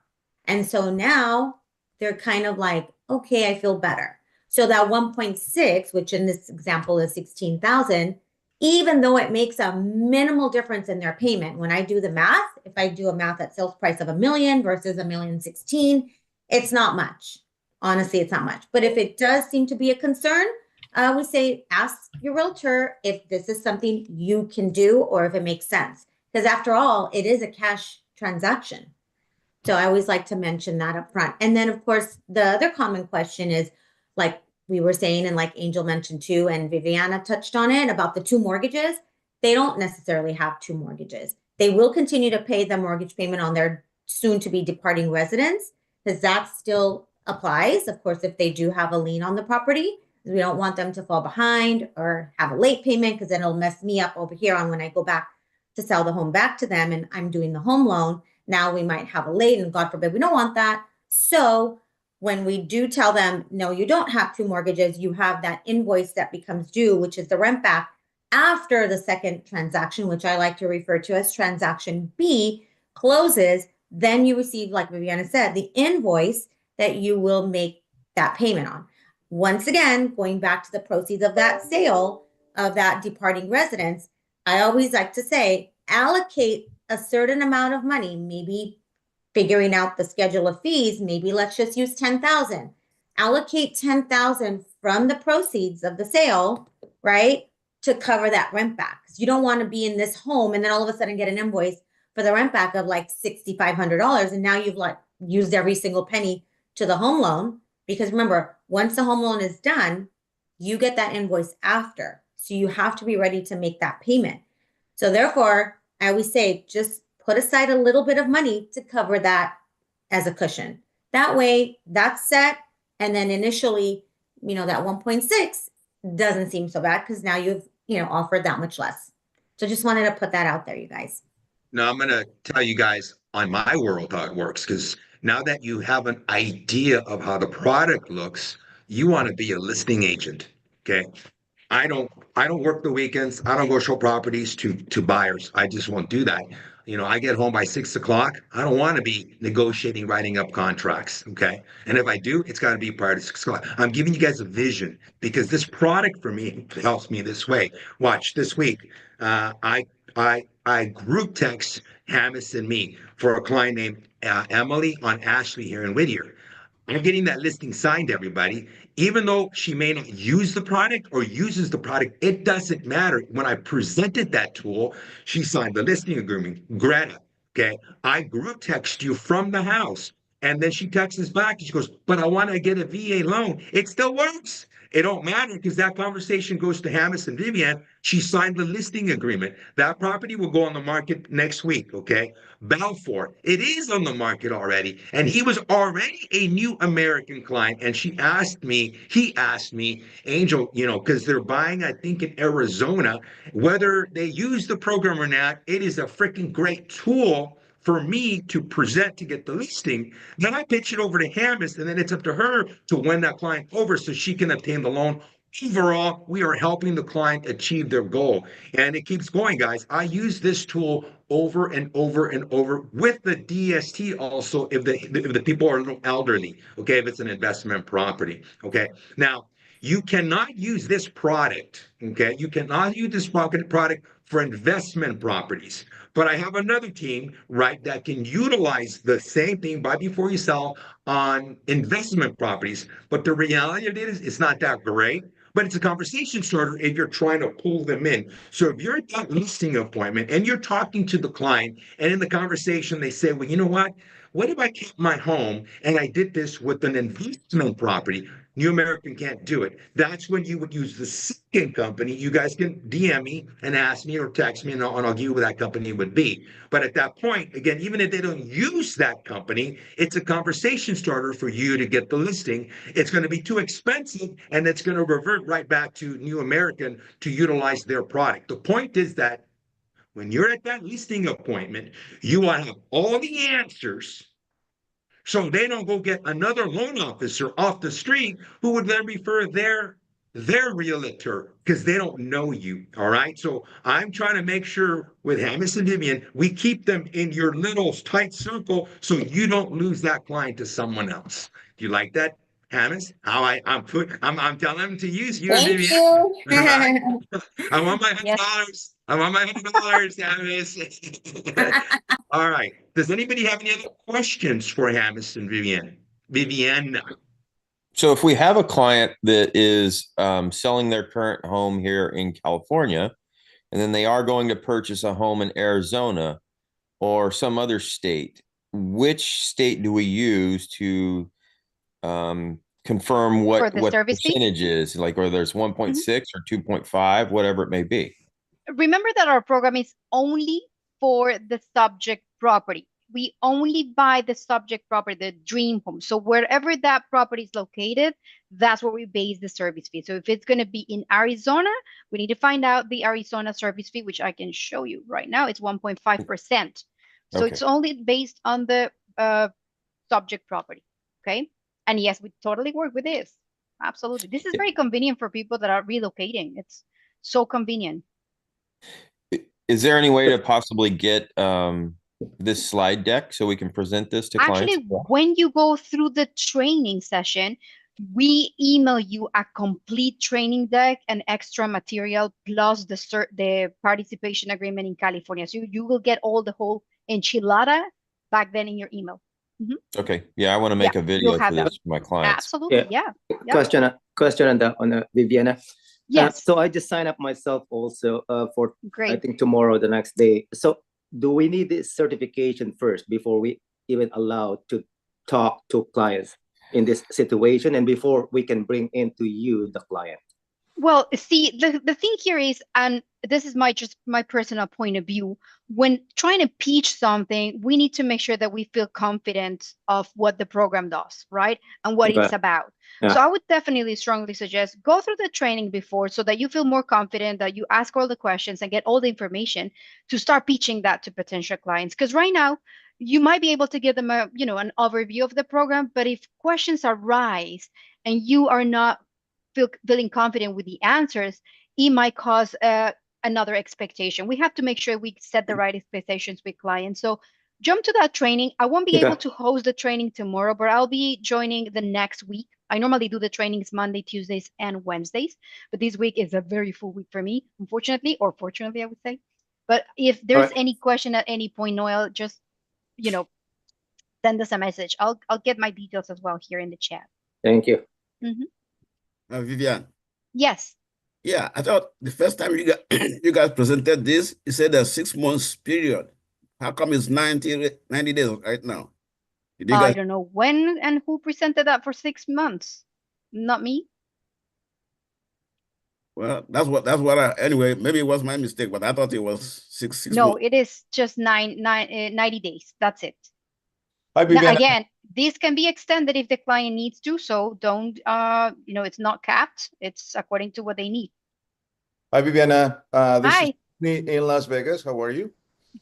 And so now they're kind of like, okay, I feel better. So that 1.6, which in this example is $16,000, even though it makes a minimal difference in their payment, when I do the math, if I do a math at sales price of $1 million versus $1,016,000, it's not much. Honestly, it's not much. But if it does seem to be a concern, we say, ask your realtor if this is something you can do or if it makes sense. Because after all, it is a cash transaction. So I always like to mention that up front. And then, of course, the other common question is, like we were saying, and like Angel mentioned too, and Viviana touched on it about the 2 mortgages. They don't necessarily have 2 mortgages. They will continue to pay the mortgage payment on their soon to be departing residence, because that still applies. Of course, if they do have a lien on the property, we don't want them to fall behind or have a late payment, because then it'll mess me up over here on when I go back to sell the home back to them and I'm doing the home loan. Now we might have a late, and God forbid, we don't want that. So when we do tell them, no, you don't have 2 mortgages, you have that invoice that becomes due, which is the rent back after the second transaction, which I like to refer to as transaction B, closes, then you receive, like Viviana said, the invoice that you will make that payment on. Once again, going back to the proceeds of that sale of that departing residence, I always like to say, allocate a certain amount of money, maybe figuring out the schedule of fees, maybe let's just use 10,000. Allocate 10,000 from the proceeds of the sale, right, to cover that rent back. You don't want to be in this home and then all of a sudden get an invoice for the rent back of like $6,500, and now you've like used every single penny to the home loan. Because remember, once the home loan is done, you get that invoice after. So you have to be ready to make that payment. So therefore, I always say, just put aside a little bit of money to cover that as a cushion. That way, that's set. And then initially, that 1.6 doesn't seem so bad because now you've, offered that much less. So just wanted to put that out there, you guys. Now, I'm going to tell you guys on my world how it works, because now that you have an idea of how the product looks, you want to be a listing agent. Okay. I don't work the weekends. I don't go show properties to buyers. I just won't do that. I get home by 6 o'clock. I don't want to be negotiating, writing up contracts. Okay. And if I do, it's got to be prior to 6 o'clock. I'm giving you guys a vision because this product for me helps me this way. Watch this week. I group text Hamis and me for a client named Emily on Ashley here in Whittier. I'm getting that listing signed, everybody. Even though she may not use the product or uses the product, it doesn't matter. When I presented that tool, she signed the listing agreement. Greta, okay, I group text you from the house. And then she texts us back and she goes, but I want to get a VA loan. It still works. It don't matter because that conversation goes to Hamis and Vivian. She signed the listing agreement. That property will go on the market next week, okay? Balfour, it is on the market already. And he was already a new American client. And he asked me, Angel, because they're buying, I think, in Arizona, whether they use the program or not, it is a freaking great tool for me to present to get the listing. Then I pitch it over to Hamis, and then it's up to her to win that client over so she can obtain the loan. Overall, we are helping the client achieve their goal. And it keeps going, guys. I use this tool over and over and over with the DST also if the people are a little elderly, okay, if it's an investment property. Okay. Now, you cannot use this product, okay? You cannot use this product for investment properties. But I have another team, right, that can utilize the same thing buy before you sell on investment properties. But the reality of it is it's not that great. But it's a conversation starter if you're trying to pull them in. So if you're at that listing appointment and you're talking to the client, and in the conversation they say, well, you know what? What if I kept my home and I did this with an investment property? New American can't do it. That's when you would use the second company. You guys can DM me and ask me or text me, and I'll give you what that company would be. But at that point, again, even if they don't use that company, it's a conversation starter for you to get the listing. It's going to be too expensive, and it's going to revert right back to New American to utilize their product. The point is that when you're at that listing appointment, you want to have all the answers so they don't go get another loan officer off the street who would then refer their realtor because they don't know you. All right. So I'm trying to make sure with Hamis and Vivian, we keep them in your little tight circle so you don't lose that client to someone else. Do you like that, Hamis? How I'm telling them to use you and Thank Vivian. you. Right? I want my Yes. $100. I want my $100, Hamis. All right. Does anybody have any other questions for Hamis and Vivian? So if we have a client that is selling their current home here in California, and then they are going to purchase a home in Arizona or some other state, which state do we use to confirm For what the the service fee? percentage is, like whether there's 1.6 or 2.5, whatever it may be? Remember that our program is only for the subject property. We only buy the subject property, the dream home. So wherever that property is located, that's where we base the service fee. So if it's going to be in Arizona, we need to find out the Arizona service fee, which I can show you right now. It's 1.5%. So Okay. it's only based on the subject property. Okay. And yes, we totally work with this. Absolutely. This is very convenient for people that are relocating. It's so convenient. Is there any way to possibly get this slide deck so we can present this to clients? Actually, when you go through the training session, we email you a complete training deck and extra material plus the participation agreement in California. So you will get all the whole enchilada back then in your email. Okay. Yeah, I want to make a video you'll for have that. this for my clients. Absolutely. Yeah. Question on the Viviana. Yes. So I just signed up myself also for I Great. think tomorrow, the next day. So do we need this certification first before we even allowed to talk to clients in this situation and before we can bring into you the client? Well, see, the thing here is, and this is just my personal point of view. When trying to pitch something, we need to make sure that we feel confident of what the program does, right? And what Okay. it's about. Yeah. So I would definitely strongly suggest go through the training before so that you feel more confident, that you ask all the questions and get all the information to start pitching that to potential clients. Because right now, you might be able to give them a, an overview of the program, but if questions arise and you are not feeling confident with the answers, it might cause another expectation. We have to make sure we set the right expectations with clients. So jump to that training. I won't be Okay. able to host the training tomorrow, but I'll be joining the next week. I normally do the trainings Monday, Tuesdays, and Wednesdays, but this week is a very full week for me, unfortunately, or fortunately, I would say. But if there's right. any question at any point, Noel, just send us a message. I'll get my details as well here in the chat. Thank you. Vivian. Yes. Yeah, I thought the first time you guys presented this, you said a 6 months period. How come it's 90 days right now? Did you I guys? don't know when and who presented that for 6 months. Not me. Well, anyway, maybe it was my mistake, but I thought it was six No, months. it is just 90 days. That's it. Hi, Now, Viviana. again, this can be extended if the client needs to. So don't, it's not capped. It's according to what they need. Hi, Viviana. This Hi. is me in Las Vegas. How are you?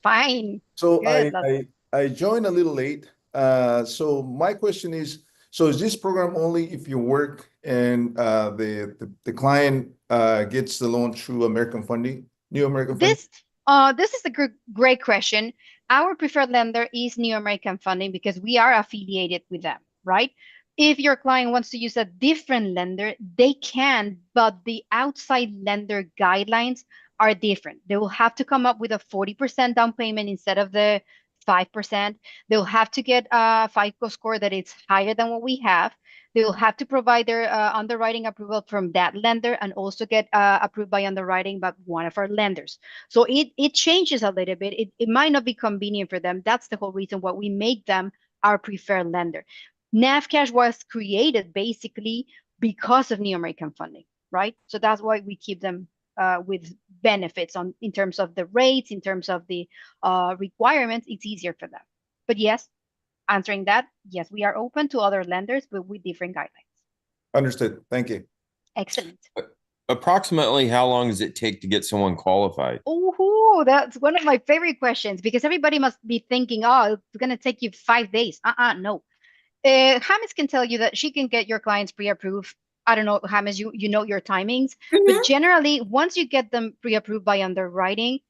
Fine. So Good. I joined a little late. So my question is this program only if you work and the client gets the loan through American Funding, New American Funding? This is a great question. Our preferred lender is New American Funding because we are affiliated with them, right? If your client wants to use a different lender, they can, but the outside lender guidelines are different. They will have to come up with a 40% down payment instead of the 5%. They'll have to get a FICO score that is higher than what we have. They will have to provide their underwriting approval from that lender and also get approved by underwriting by one of our lenders. So it changes a little bit. It might not be convenient for them. That's the whole reason why we make them our preferred lender. NavCash was created basically because of New American Funding, right? So that's why we keep them with benefits in terms of the rates, in terms of the requirements. It's easier for them. But yes, answering that, yes, we are open to other lenders, but with different guidelines. Understood. Thank you. Excellent. Approximately how long does it take to get someone qualified? Oh, that's one of my favorite questions because everybody must be thinking, oh, it's going to take you 5 days. No. James can tell you that she can get your clients pre-approved. I don't know, James, you know your timings, but generally, once you get them pre-approved by underwriting,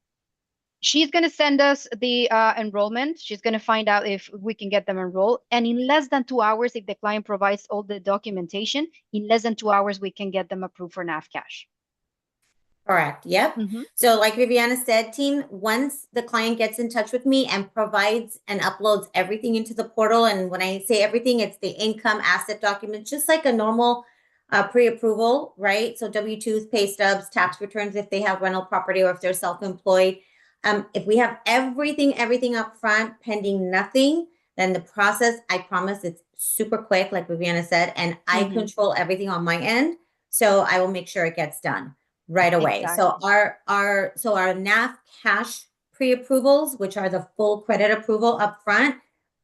she's going to send us the enrollment. She's going to find out if we can get them enrolled. And in less than 2 hours, if the client provides all the documentation, in less than 2 hours, we can get them approved for NavCash. Correct. Yep. So like Viviana said, team, once the client gets in touch with me and provides and uploads everything into the portal, and when I say everything, it's the income asset documents, just like a normal pre-approval, right? So W-2s, pay stubs, tax returns if they have rental property or if they're self-employed. If we have everything up front, pending nothing, then the process, I promise it's super quick, like Viviana said, and I control everything on my end. So I will make sure it gets done right away. Exactly. So our NavCash pre-approvals, which are the full credit approval up front,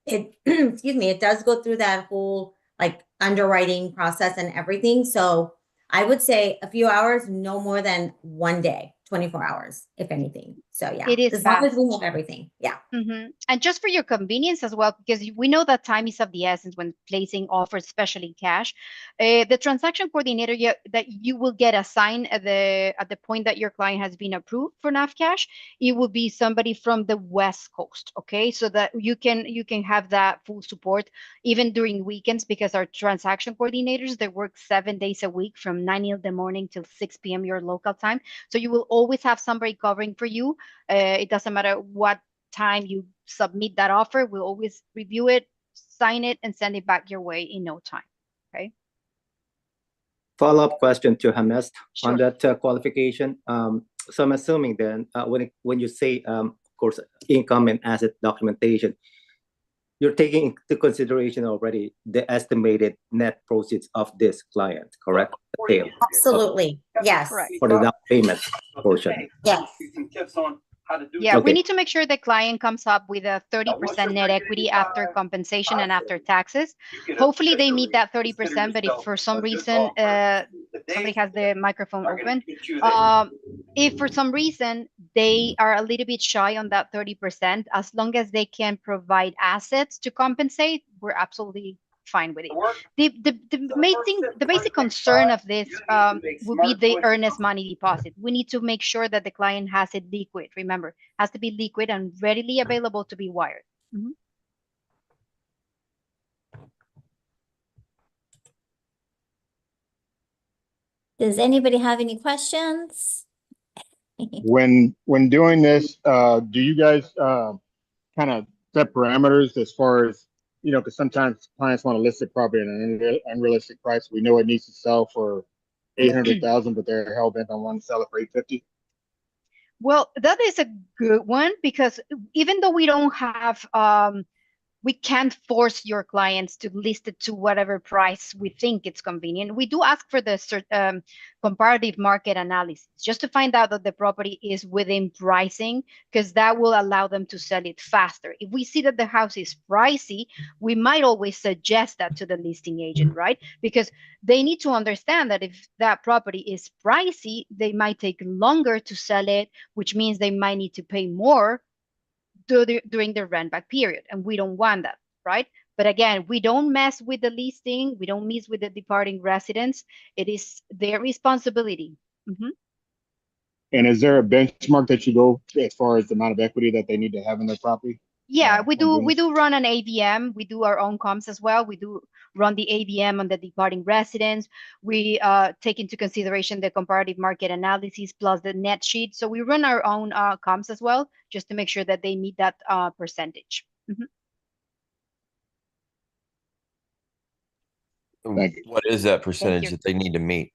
it excuse me, it does go through that whole like underwriting process and everything. So I would say a few hours, no more than 1 day, 24 hours, if anything. So yeah, it is as long as fast. we have everything. Yeah. And just for your convenience as well, because we know that time is of the essence when placing offers, especially in cash. The transaction coordinator that you will get assigned at the point that your client has been approved for NavCash, it will be somebody from the West Coast, okay? So that you can have that full support even during weekends, because our transaction coordinators, they work 7 days a week from 9 in the morning till 6 p.m. your local time. So you will always have somebody covering for you. It doesn't matter what time you submit that offer, we'll always review it, sign it, and send it back your way in no time. Okay. Follow-up question to James on Sure. that qualification. So I'm assuming then when you say, of course, income and asset documentation, you're taking into consideration already the estimated net proceeds of this client, correct? The sale. Absolutely. Yes. Correct. For the down payment portion. Yes. Yeah, we Okay. need to make sure the client comes up with a 30% net equity after compensation and after taxes. Hopefully they meet that 30%, but if for some reason somebody has the microphone open, if for some reason they are a little bit shy on that 30%, as long as they can provide assets to compensate, we're absolutely fine with it. The basic concern of this will be the earnest money deposit. We need to make sure that the client has it liquid. Remember, has to be liquid and readily available to be wired. Mhm. Does anybody have any questions? When doing this, do you guys kind of set parameters as far as, because sometimes clients want to list it property at an unrealistic price. We know it needs to sell for 800,000, but they're hell bent on wanting to sell it for 850. Well, that is a good one, because even though we don't have we can't force your clients to list it to whatever price we think it's convenient. We do ask for the comparative market analysis just to find out that the property is within pricing, because that will allow them to sell it faster. If we see that the house is pricey, we might always suggest that to the listing agent, right? Because they need to understand that if that property is pricey, they might take longer to sell it, which means they might need to pay more during the rent back period, and we don't want that, right? But again, we don't mess with the listing, we don't mess with the departing residents. It is their responsibility. Mm-hmm. And is there a benchmark that you go as far as the amount of equity that they need to have in their property? Yeah, we do run an AVM. We do our own comps as well. We do run the AVM on the departing residents. We take into consideration the comparative market analysis plus the net sheet. So we run our own comps as well, just to make sure that they meet that percentage. Mm-hmm. What is that percentage that they need to meet?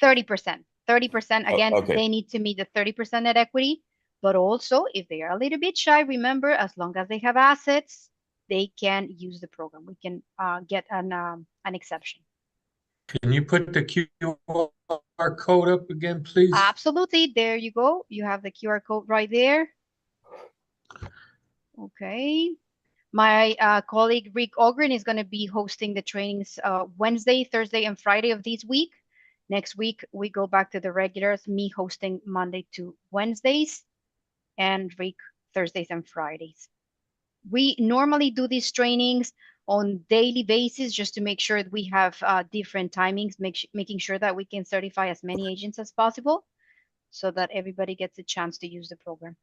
30%. 30%. Again, okay. They need to meet the 30% net equity. But also, if they are a little bit shy, remember, as long as they have assets, they can use the program. We can get an exception. Can you put the QR code up again, please? Absolutely. There you go. You have the QR code right there. Okay. My colleague Rick Ogren is going to be hosting the trainings Wednesday, Thursday, and Friday of this week. Next week, we go back to the regulars, me hosting Monday to Wednesdays, and Rick Thursdays and Fridays. We normally do these trainings on daily basis just to make sure that we have different timings, making sure that we can certify as many agents as possible so that everybody gets a chance to use the program.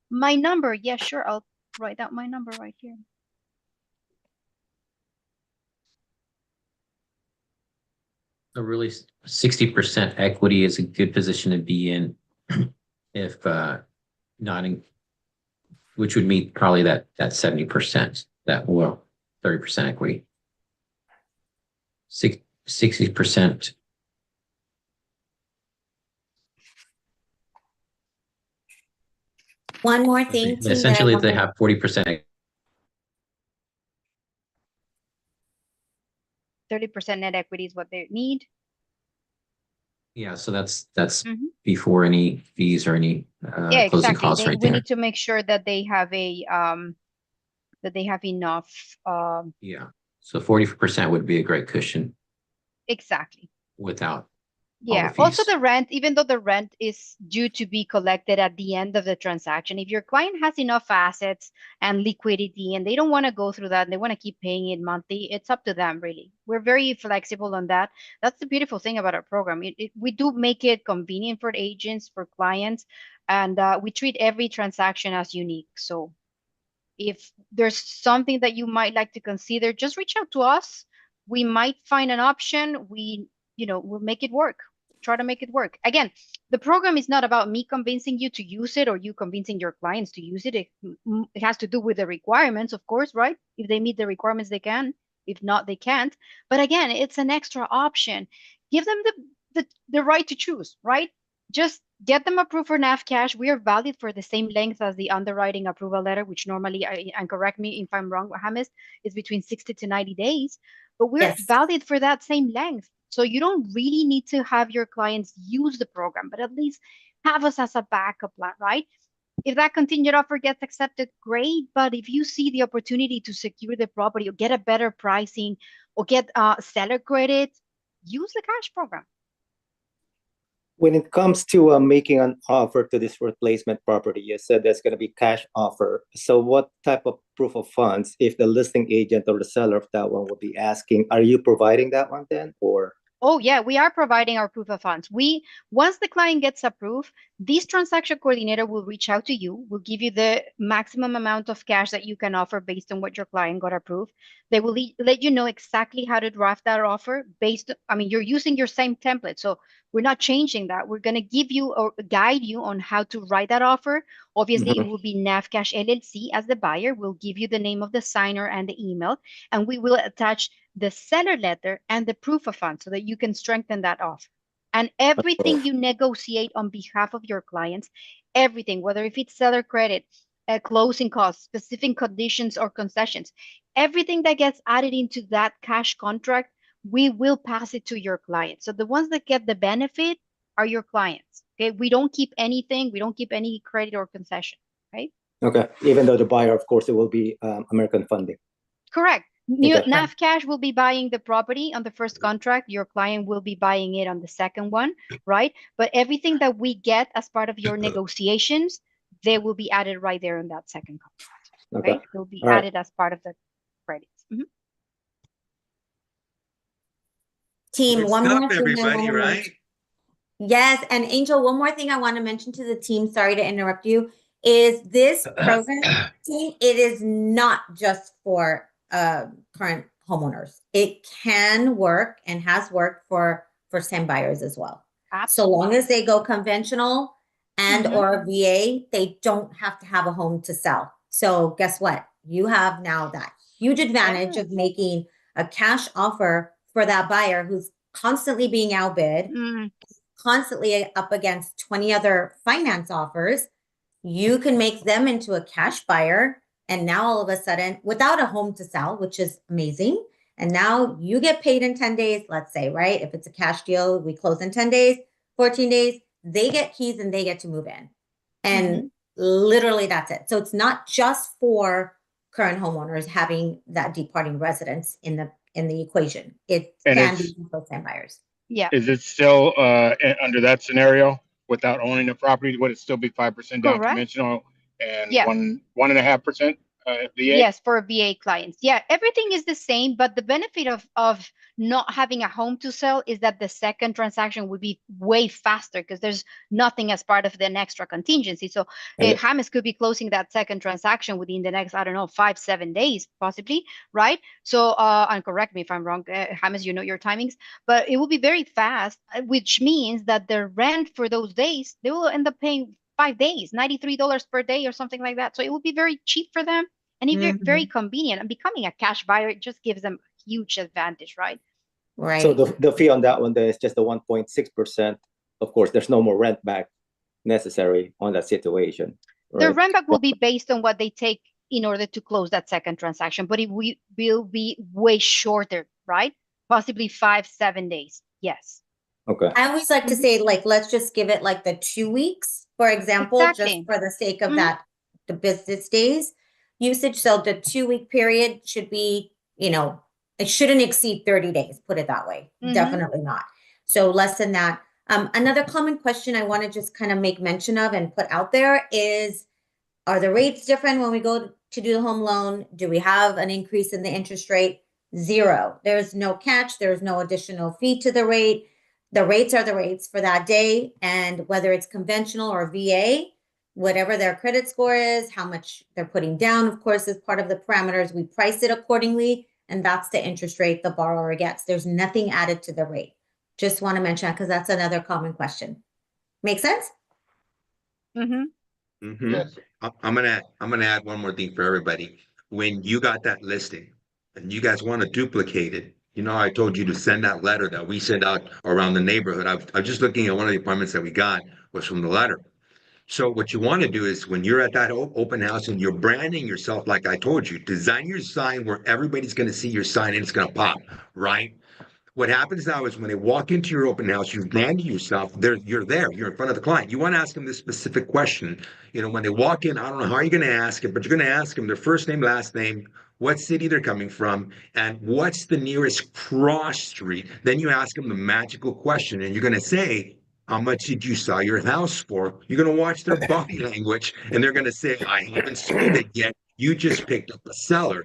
My number, yeah, sure, I'll write out my number right here. So really 60% equity is a good position to be in if not in, which would meet probably that 70%, that 30% equity. 60%. One more thing. Essentially, if they have 40%. 30% net equity is what they need. Yeah, so that's before any fees or any yeah, closing exactly. costs right we there. need to make sure that they have a that they have enough. Yeah, so 40% would be a great cushion. Exactly. Without. Yeah. Also, the rent, even though the rent is due to be collected at the end of the transaction, if your client has enough assets and liquidity and they don't want to go through that, and they want to keep paying it monthly, it's up to them, really. We're very flexible on that. That's the beautiful thing about our program. We do make it convenient for agents, for clients, and we treat every transaction as unique. So if there's something that you might like to consider, just reach out to us. We might find an option. We'll make it work. Try to make it work. Again, the program is not about me convincing you to use it or you convincing your clients to use it. It has to do with the requirements, of course, right? If they meet the requirements, they can. If not, they can't. But again, it's an extra option. Give them the right to choose, right? just get them approved for NAV cash. We are valid for the same length as the underwriting approval letter, which normally, and correct me if I'm wrong, James, is between 60 to 90 days. But we're Yes. valid for that same length. So you don't really need to have your clients use the program, but at least have us as a backup plan, right? If that contingent offer gets accepted, great. But if you see the opportunity to secure the property or get a better pricing or get seller credit, use the cash program. When it comes to making an offer to this replacement property, you said there's going to be cash offer. So what type of proof of funds, if the listing agent or the seller of that one will be asking, are you providing that one then, or? Oh yeah, we are providing our proof of funds. Once the client gets approved, this transaction coordinator will reach out to you, will give you the maximum amount of cash that you can offer based on what your client got approved. They will let you know exactly how to draft that offer you're using your same template, so we're not changing that. We're going to give you or guide you on how to write that offer. Obviously, it will be NAV Cash LLC as the buyer. We'll give you the name of the signer and the email, and we will attach the seller letter and the proof of funds so that you can strengthen that offer. And everything you negotiate on behalf of your clients, everything, whether if it's seller credit, closing costs, specific conditions or concessions, everything that gets added into that cash contract, we will pass it to your client. So the ones that get the benefit are your clients. Okay, we don't keep anything. We don't keep any credit or concession. Right? Okay, even though the buyer, of course, it will be American funding. Correct. Okay. NAV Cash will be buying the property on the first contract. Your client will be buying it on the second one, right? But everything that we get as part of your negotiations, they will be added right there in that second contract. Okay, Okay. they'll be All right. added as part of the credits. Team, Good one stuff, more thing I everybody, want to right? mention. Yes, and Angel, one more thing I want to mention to the team, sorry to interrupt you, is this program, team, it is not just for current homeowners. It can work and has worked for first-time buyers as well. Absolutely. So long as they go conventional and or VA, they don't have to have a home to sell. So guess what? You have now that huge advantage of making a cash offer for that buyer who's constantly being outbid, constantly up against 20 other finance offers. You can make them into a cash buyer. And now all of a sudden, without a home to sell, which is amazing. And now you get paid in 10 days, let's say, right? If it's a cash deal, we close in 10 days, 14 days, they get keys and they get to move in. And literally that's it. So it's not just for current homeowners having that departing residence in the equation. It can be for first-time buyers. Yeah. Is it still under that scenario without owning the property? Would it still be 5% down conventional and 1.5% VA? Yes, for VA clients. Yeah, everything is the same, but the benefit of not having a home to sell is that the second transaction would be way faster because there's nothing as part of an extra contingency. So James could be closing that second transaction within the next, 5-7 days, possibly, right? So, and correct me if I'm wrong, James, you know your timings, but it will be very fast, which means that the rent for those days, they will end up paying 5 days, $93 per day or something like that. So it will be very cheap for them. And it's very convenient. And becoming a cash buyer, it just gives them a huge advantage, right? Right. So the fee on that one, there is just the 1.6%. Of course, there's no more rent back necessary on that situation. Right? The rent back will be based on what they take in order to close that second transaction, but it will be way shorter, right? Possibly 5-7 days. Yes. Okay. I always like to say, like, let's just give it like the 2 weeks, for example, just for the sake of that, the business days usage. So the 2-week period should be, it shouldn't exceed 30 days, put it that way. Definitely not. So less than that. Another common question I want to just kind of make mention of and put out there is, are the rates different when we go to do the home loan? Do we have an increase in the interest rate? Zero. There's no catch. There's no additional fee to the rate. The rates are the rates for that day. And whether it's conventional or VA, whatever their credit score is, how much they're putting down, of course, is part of the parameters. We price it accordingly, and that's the interest rate the borrower gets. There's nothing added to the rate. Just want to mention that because that's another common question. Make sense? Yes. I'm gonna add one more thing for everybody. When you got that listing and you guys want to duplicate it, You know, I told you to send that letter that we sent out around the neighborhood. I'm just looking at one of the appointments that we got was from the letter. So what you want to do is when you're at that open house and you're branding yourself, like I told you, design your sign where everybody's going to see your sign and it's going to pop, right? What happens now is when they walk into your open house, you've branded yourself. You're there. You're in front of the client. You want to ask them this specific question. You know, when they walk in, I don't know how you're going to ask it, but you're going to ask them their first name, last name, what city they're coming from, and what's the nearest cross street. Then you ask them the magical question, and you're going to say, "How much did you sell your house for?" You're going to watch their body language, and they're going to say, "I haven't sold it yet. You just picked up a seller."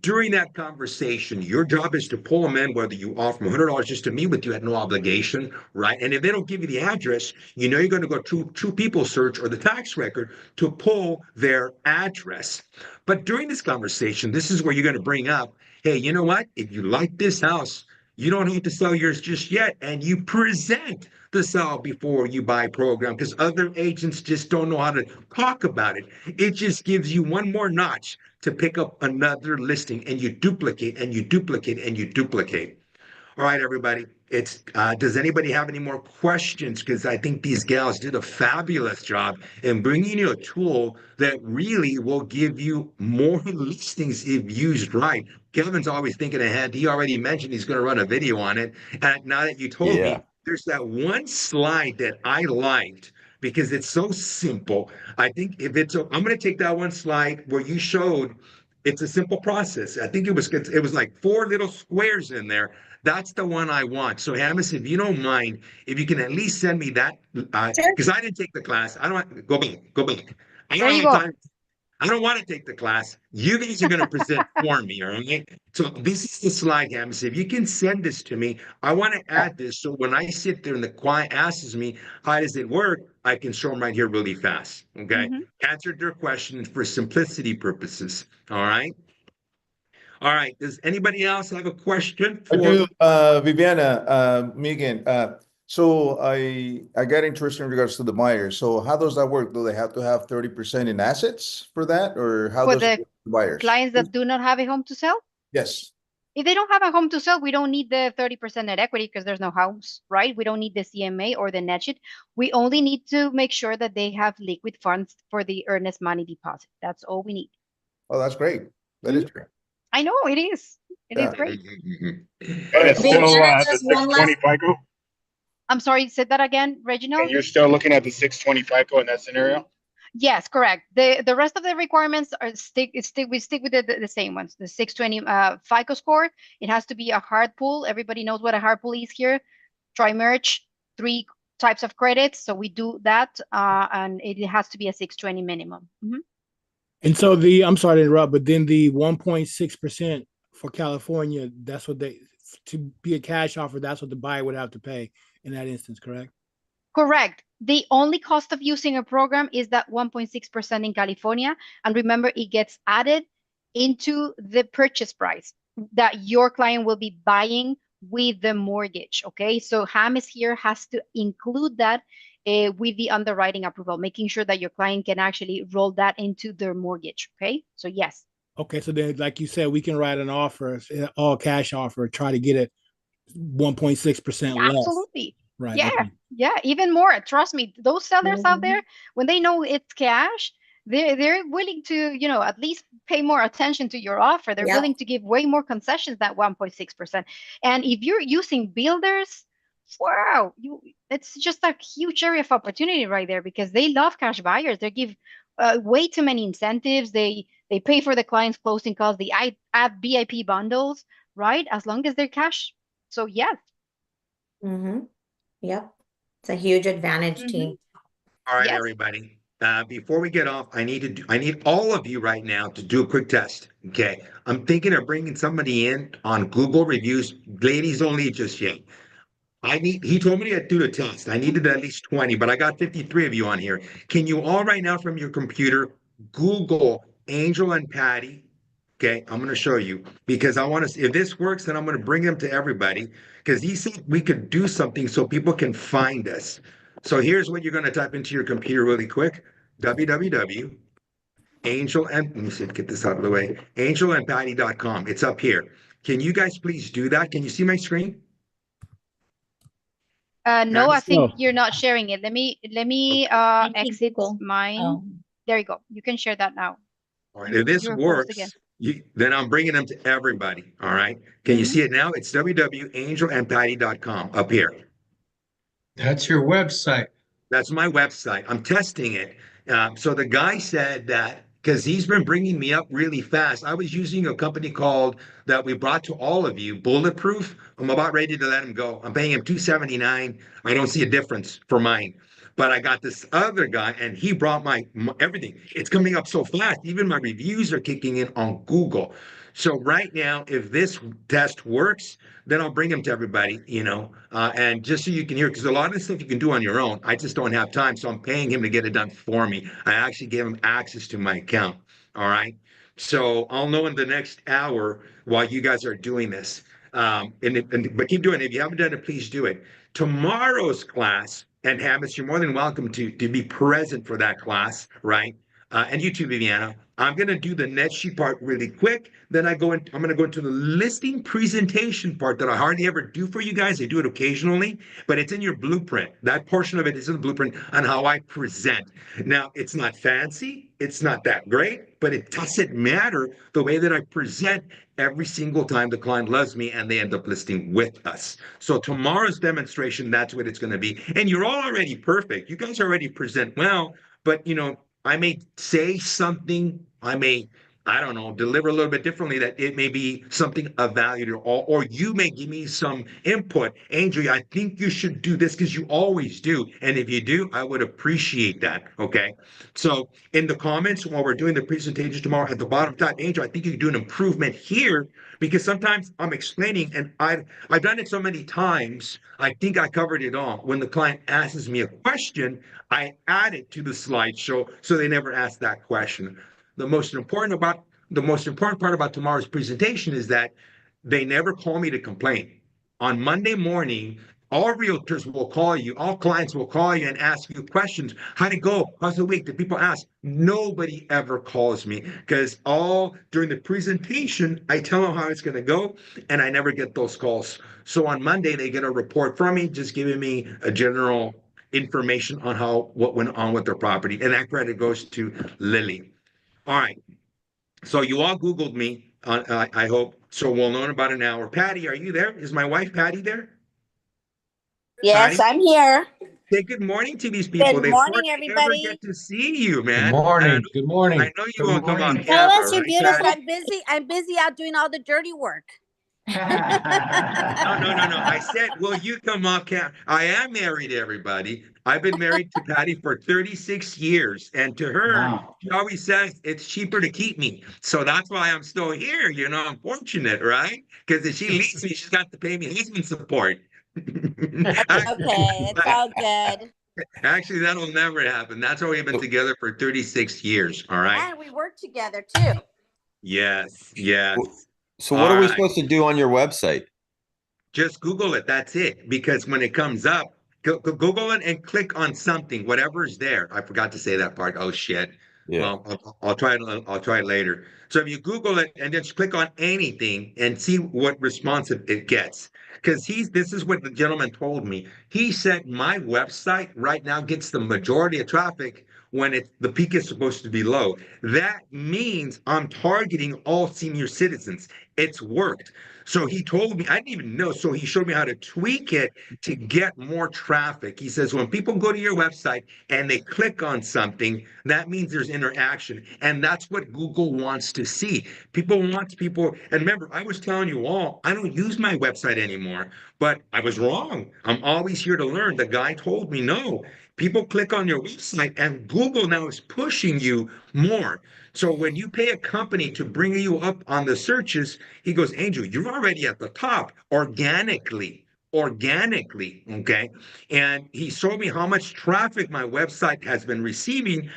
During that conversation, your job is to pull them in, whether you offer them $100 just to meet with you at no obligation, right? And if they don't give you the address, you know you're going to go to True People Search or the tax record to pull their address. But during this conversation, this is where you're going to bring up, hey, you know what? If you like this house, you don't have to sell yours just yet. And you present the sell before you buy program because other agents just don't know how to talk about it. It just gives you one more notch to pick up another listing and you duplicate and you duplicate and you duplicate. All right, everybody. It's does anybody have any more questions? Because I think these gals did a fabulous job in bringing you a tool that really will give you more listings if used right. Kevin's always thinking ahead. He already mentioned he's going to run a video on it. And now that you told Yeah. me, there's that one slide that I liked because it's so simple. I think if it's, I'm going to take that one slide where you showed it's a simple process. I think it was like four little squares in there. That's the one I want. So, Hamis, if you don't mind, if you can at least send me that, Sure. because I didn't take the class. I don't want go back, go back. I There don't you have go. time. I don't want to take the class. You guys are going to present for me, all right? So this is the slide, Hamis. If you can send this to me, I want to add this so when I sit there and the client asks me, how does it work? I can show them right here really fast, okay? Mhm. Answered their questions for simplicity purposes, all right? All right. Does anybody else have a question I for? do, Viviana, Megan. So I got interested in regards to the buyers. So how does that work? Do they have to have 30% in assets for that, or how For does it the work for buyers? clients that do not have a home to sell, Yes. if they don't have a home to sell, we don't need the 30% net equity because there's no house, right? We don't need the CMA or the net sheet. We only need to make sure that they have liquid funds for the earnest money deposit. That's all we need. Oh, that's great. That is great. I know it is. It is Yeah. great. And it's still Viviana, the just one last 620 FICO. I'm sorry, say that again, And Reginald? you're still looking at the 620 FICO in that scenario? Yes, correct. The rest of the requirements are we stick with the same ones. The 620 FICO score. It has to be a hard pull. Everybody knows what a hard pull is here. Tri-merge, 3 types of credits. So we do that, and it has to be a 620 minimum. Mhm. And so I'm sorry to interrupt, but then the 1.6% for California, that's what to be a cash offer, that's what the buyer would have to pay in that instance, correct? Correct. The only cost of using a program is that 1.6% in California. And remember, it gets added into the purchase price that your client will be buying with the mortgage. Okay. So James here has to include that with the underwriting approval, making sure that your client can actually roll that into their mortgage. Okay. So, yes. Okay. So then, like you said, we can write an offer, all cash offer, try to get it 1.6% less. Absolutely. Right. Yeah. Okay. Yeah. Even more. Trust me, those sellers out Mhm. there, when they know it's cash, they're willing to, at least pay more attention to your offer. They're Yep. willing to give way more concessions than 1.6%. And if you're using builders, wow, it's just a huge area of opportunity right there because they love cash buyers. They give way too many incentives. They pay for the client's closing costs. They add VIP bundles, right? As long as they're cash. So yes. Mm-hmm. Yep. It's a huge advantage, Mhm. team. All right, Yes. everybody. Before we get off, I need all of you right now to do a quick test. Okay. I'm thinking of bringing somebody in on Google reviews. Ladies only just yet. He told me to do the test. I needed at least 20, but I got 53 of you on here. Can you all right now from your computer Google Angel and Patty? Okay, I'm going to show you because I want to, if this works, then I'm going to bring them to everybody because he said we could do something so people can find us. So here's what you're going to type into your computer really quick: www.angel and let me see, get this out of the way. Angelandpatty.com. It's up here. Can you guys please do that? Can you see my screen? No, I think No. you're not sharing it. Let me I think exit Google. mine. Oh. There you go. You can share that now. All right, if this You're host again. works, then I'm bringing them to everybody. All right. Can you see it now? It's www.angelandpatty.com up here. That's your website. That's my website. I'm testing it. So the guy said that because he's been bringing me up really fast. I was using a company called that we brought to all of you, Bulletproof. I'm about ready to let him go. I'm paying him $279. I don't see a difference for mine. But I got this other guy, and he brought my everything. It's coming up so fast. Even my reviews are kicking in on Google. So right now, if this test works, then I'll bring them to everybody, and just so you can hear, because a lot of the stuff you can do on your own. I just don't have time, so I'm paying him to get it done for me. I actually gave him access to my account. All right. So I'll know in the next hour while you guys are doing this. But keep doing it. If you haven't done it, please do it. Tomorrow's class, and Hamis, you're more than welcome to be present for that class, right? And you too, Viviana. I'm going to do the net sheet part really quick. Then I'm going to go into the listing presentation part that I hardly ever do for you guys. I do it occasionally, but it's in your blueprint. That portion of it is in the blueprint on how I present. Now, it's not fancy. It's not that great, but it doesn't matter the way that I present every single time the client loves me and they end up listing with us. So tomorrow's demonstration, that's what it's going to be. And you're all already perfect. You guys already present well, but I may say something, I don't know, deliver a little bit differently that it may be something of value to all, or you may give me some input. Andrew, I think you should do this because you always do. And if you do, I would appreciate that. Okay. So in the comments while we're doing the presentation tomorrow at the bottom, type Angel, I think you can do an improvement here because sometimes I'm explaining and I've done it so many times. I think I covered it all. When the client asks me a question, I add it to the slideshow so they never ask that question. The most important part about tomorrow's presentation is that they never call me to complain. On Monday morning, all realtors will call you, all clients will call you and ask you questions. How'd it go? How's the week? Did people ask? Nobody ever calls me because all during the presentation, I tell them how it's going to go and I never get those calls. So on Monday, they get a report from me, just giving me a general information on what went on with their property. And that credit goes to Lily. All right. So you all Googled me, I hope. So we'll know in about an hour. Patty, are you there? Is my wife Patty there? Yes, Patty? I'm here. Say good morning to these people. Good They morning, hardly ever everybody. get to see you, Good man. morning. Good I morning. know you Good won't come on morning. Tell camera, us you're right, beautiful. Patty? I'm busy out doing all the dirty work. No, no, no, no. I said, will you come off camera? I am married, everybody. I've been married to Patty for 36 years. And to her, Wow. she always says it's cheaper to keep me. So that's why I'm still here. I'm fortunate, right? Because if she leaves me, she's got to pay me husband support. Okay, it's all good. Actually, that'll never happen. That's why we've been together for 36 years. All right. And we work together too. Yes, yes. So what All are we right. supposed to do on your website? Just Google it. That's it. Because when it comes up, Google it and click on something, whatever's there. I forgot to say that part. Oh shit. Yeah. Well, I'll try it. I'll try it later. So if you Google it and just click on anything and see what response it gets, because this is what the gentleman told me. He said my website right now gets the majority of traffic when the peak is supposed to be low. That means I'm targeting all senior citizens. It's worked. So he told me, I didn't even know. So he showed me how to tweak it to get more traffic. He says, when people go to your website and they click on something, that means there's interaction. And that's what Google wants to see. And remember, I was telling you all, I don't use my website anymore, but I was wrong. I'm always here to learn. The guy told me, no, people click on your website and Google now is pushing you more. So when you pay a company to bring you up on the searches, he goes, Angel, you're already at the top organically. Okay. And he showed me how much traffic my website has been receiving.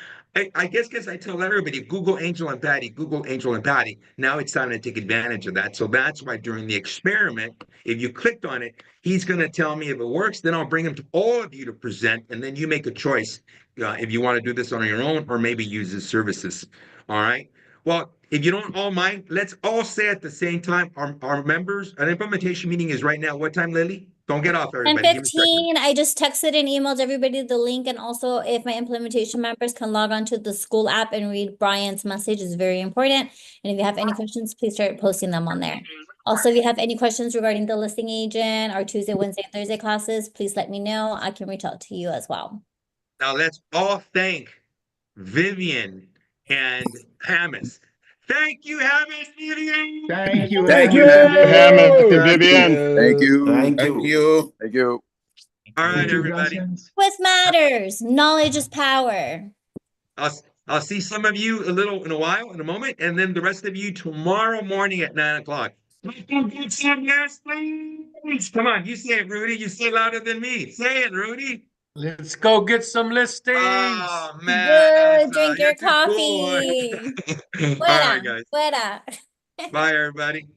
I guess because I tell everybody, Google Angel and Patty, Google Angel and Patty. Now it's time to take advantage of that. So that's why during the experiment, if you clicked on it, he's going to tell me if it works. Then I'll bring him to all of you to present. And then you make a choice if you want to do this on your own or maybe use his services. All right. Well, if you don't all mind, let's all say at the same time, our members, an implementation meeting is right now. What time, Lily? Don't get off, everybody. Give me a second. 10:15. I just texted and emailed everybody the link, and also if my implementation members can log on to the school app and read Brian's message is very important. And if you have any questions, please start posting them on there. Also, if you have any questions regarding the listing agent or Tuesday, Wednesday, and Thursday classes, please let me know. I can reach out to you as well. Now let's all thank Vivian and Hamas. Thank you, Hamas, Vivian. Thank you, Thank you, Hammond and Vivian. Thank you. Thank Thank you. you. Thank you. All right, everybody. What matters? Knowledge is power. I'll see some of you in a while, in a moment, and then the rest of you tomorrow morning at 9 o'clock. Yes, please. Come on, you say it, Rudy. You say it louder than me. Say it, Rudy. Let's go get some listings. Oh man, Good. Drink your you're too cool. coffee. All right, guys. Fuera. Bye, everybody.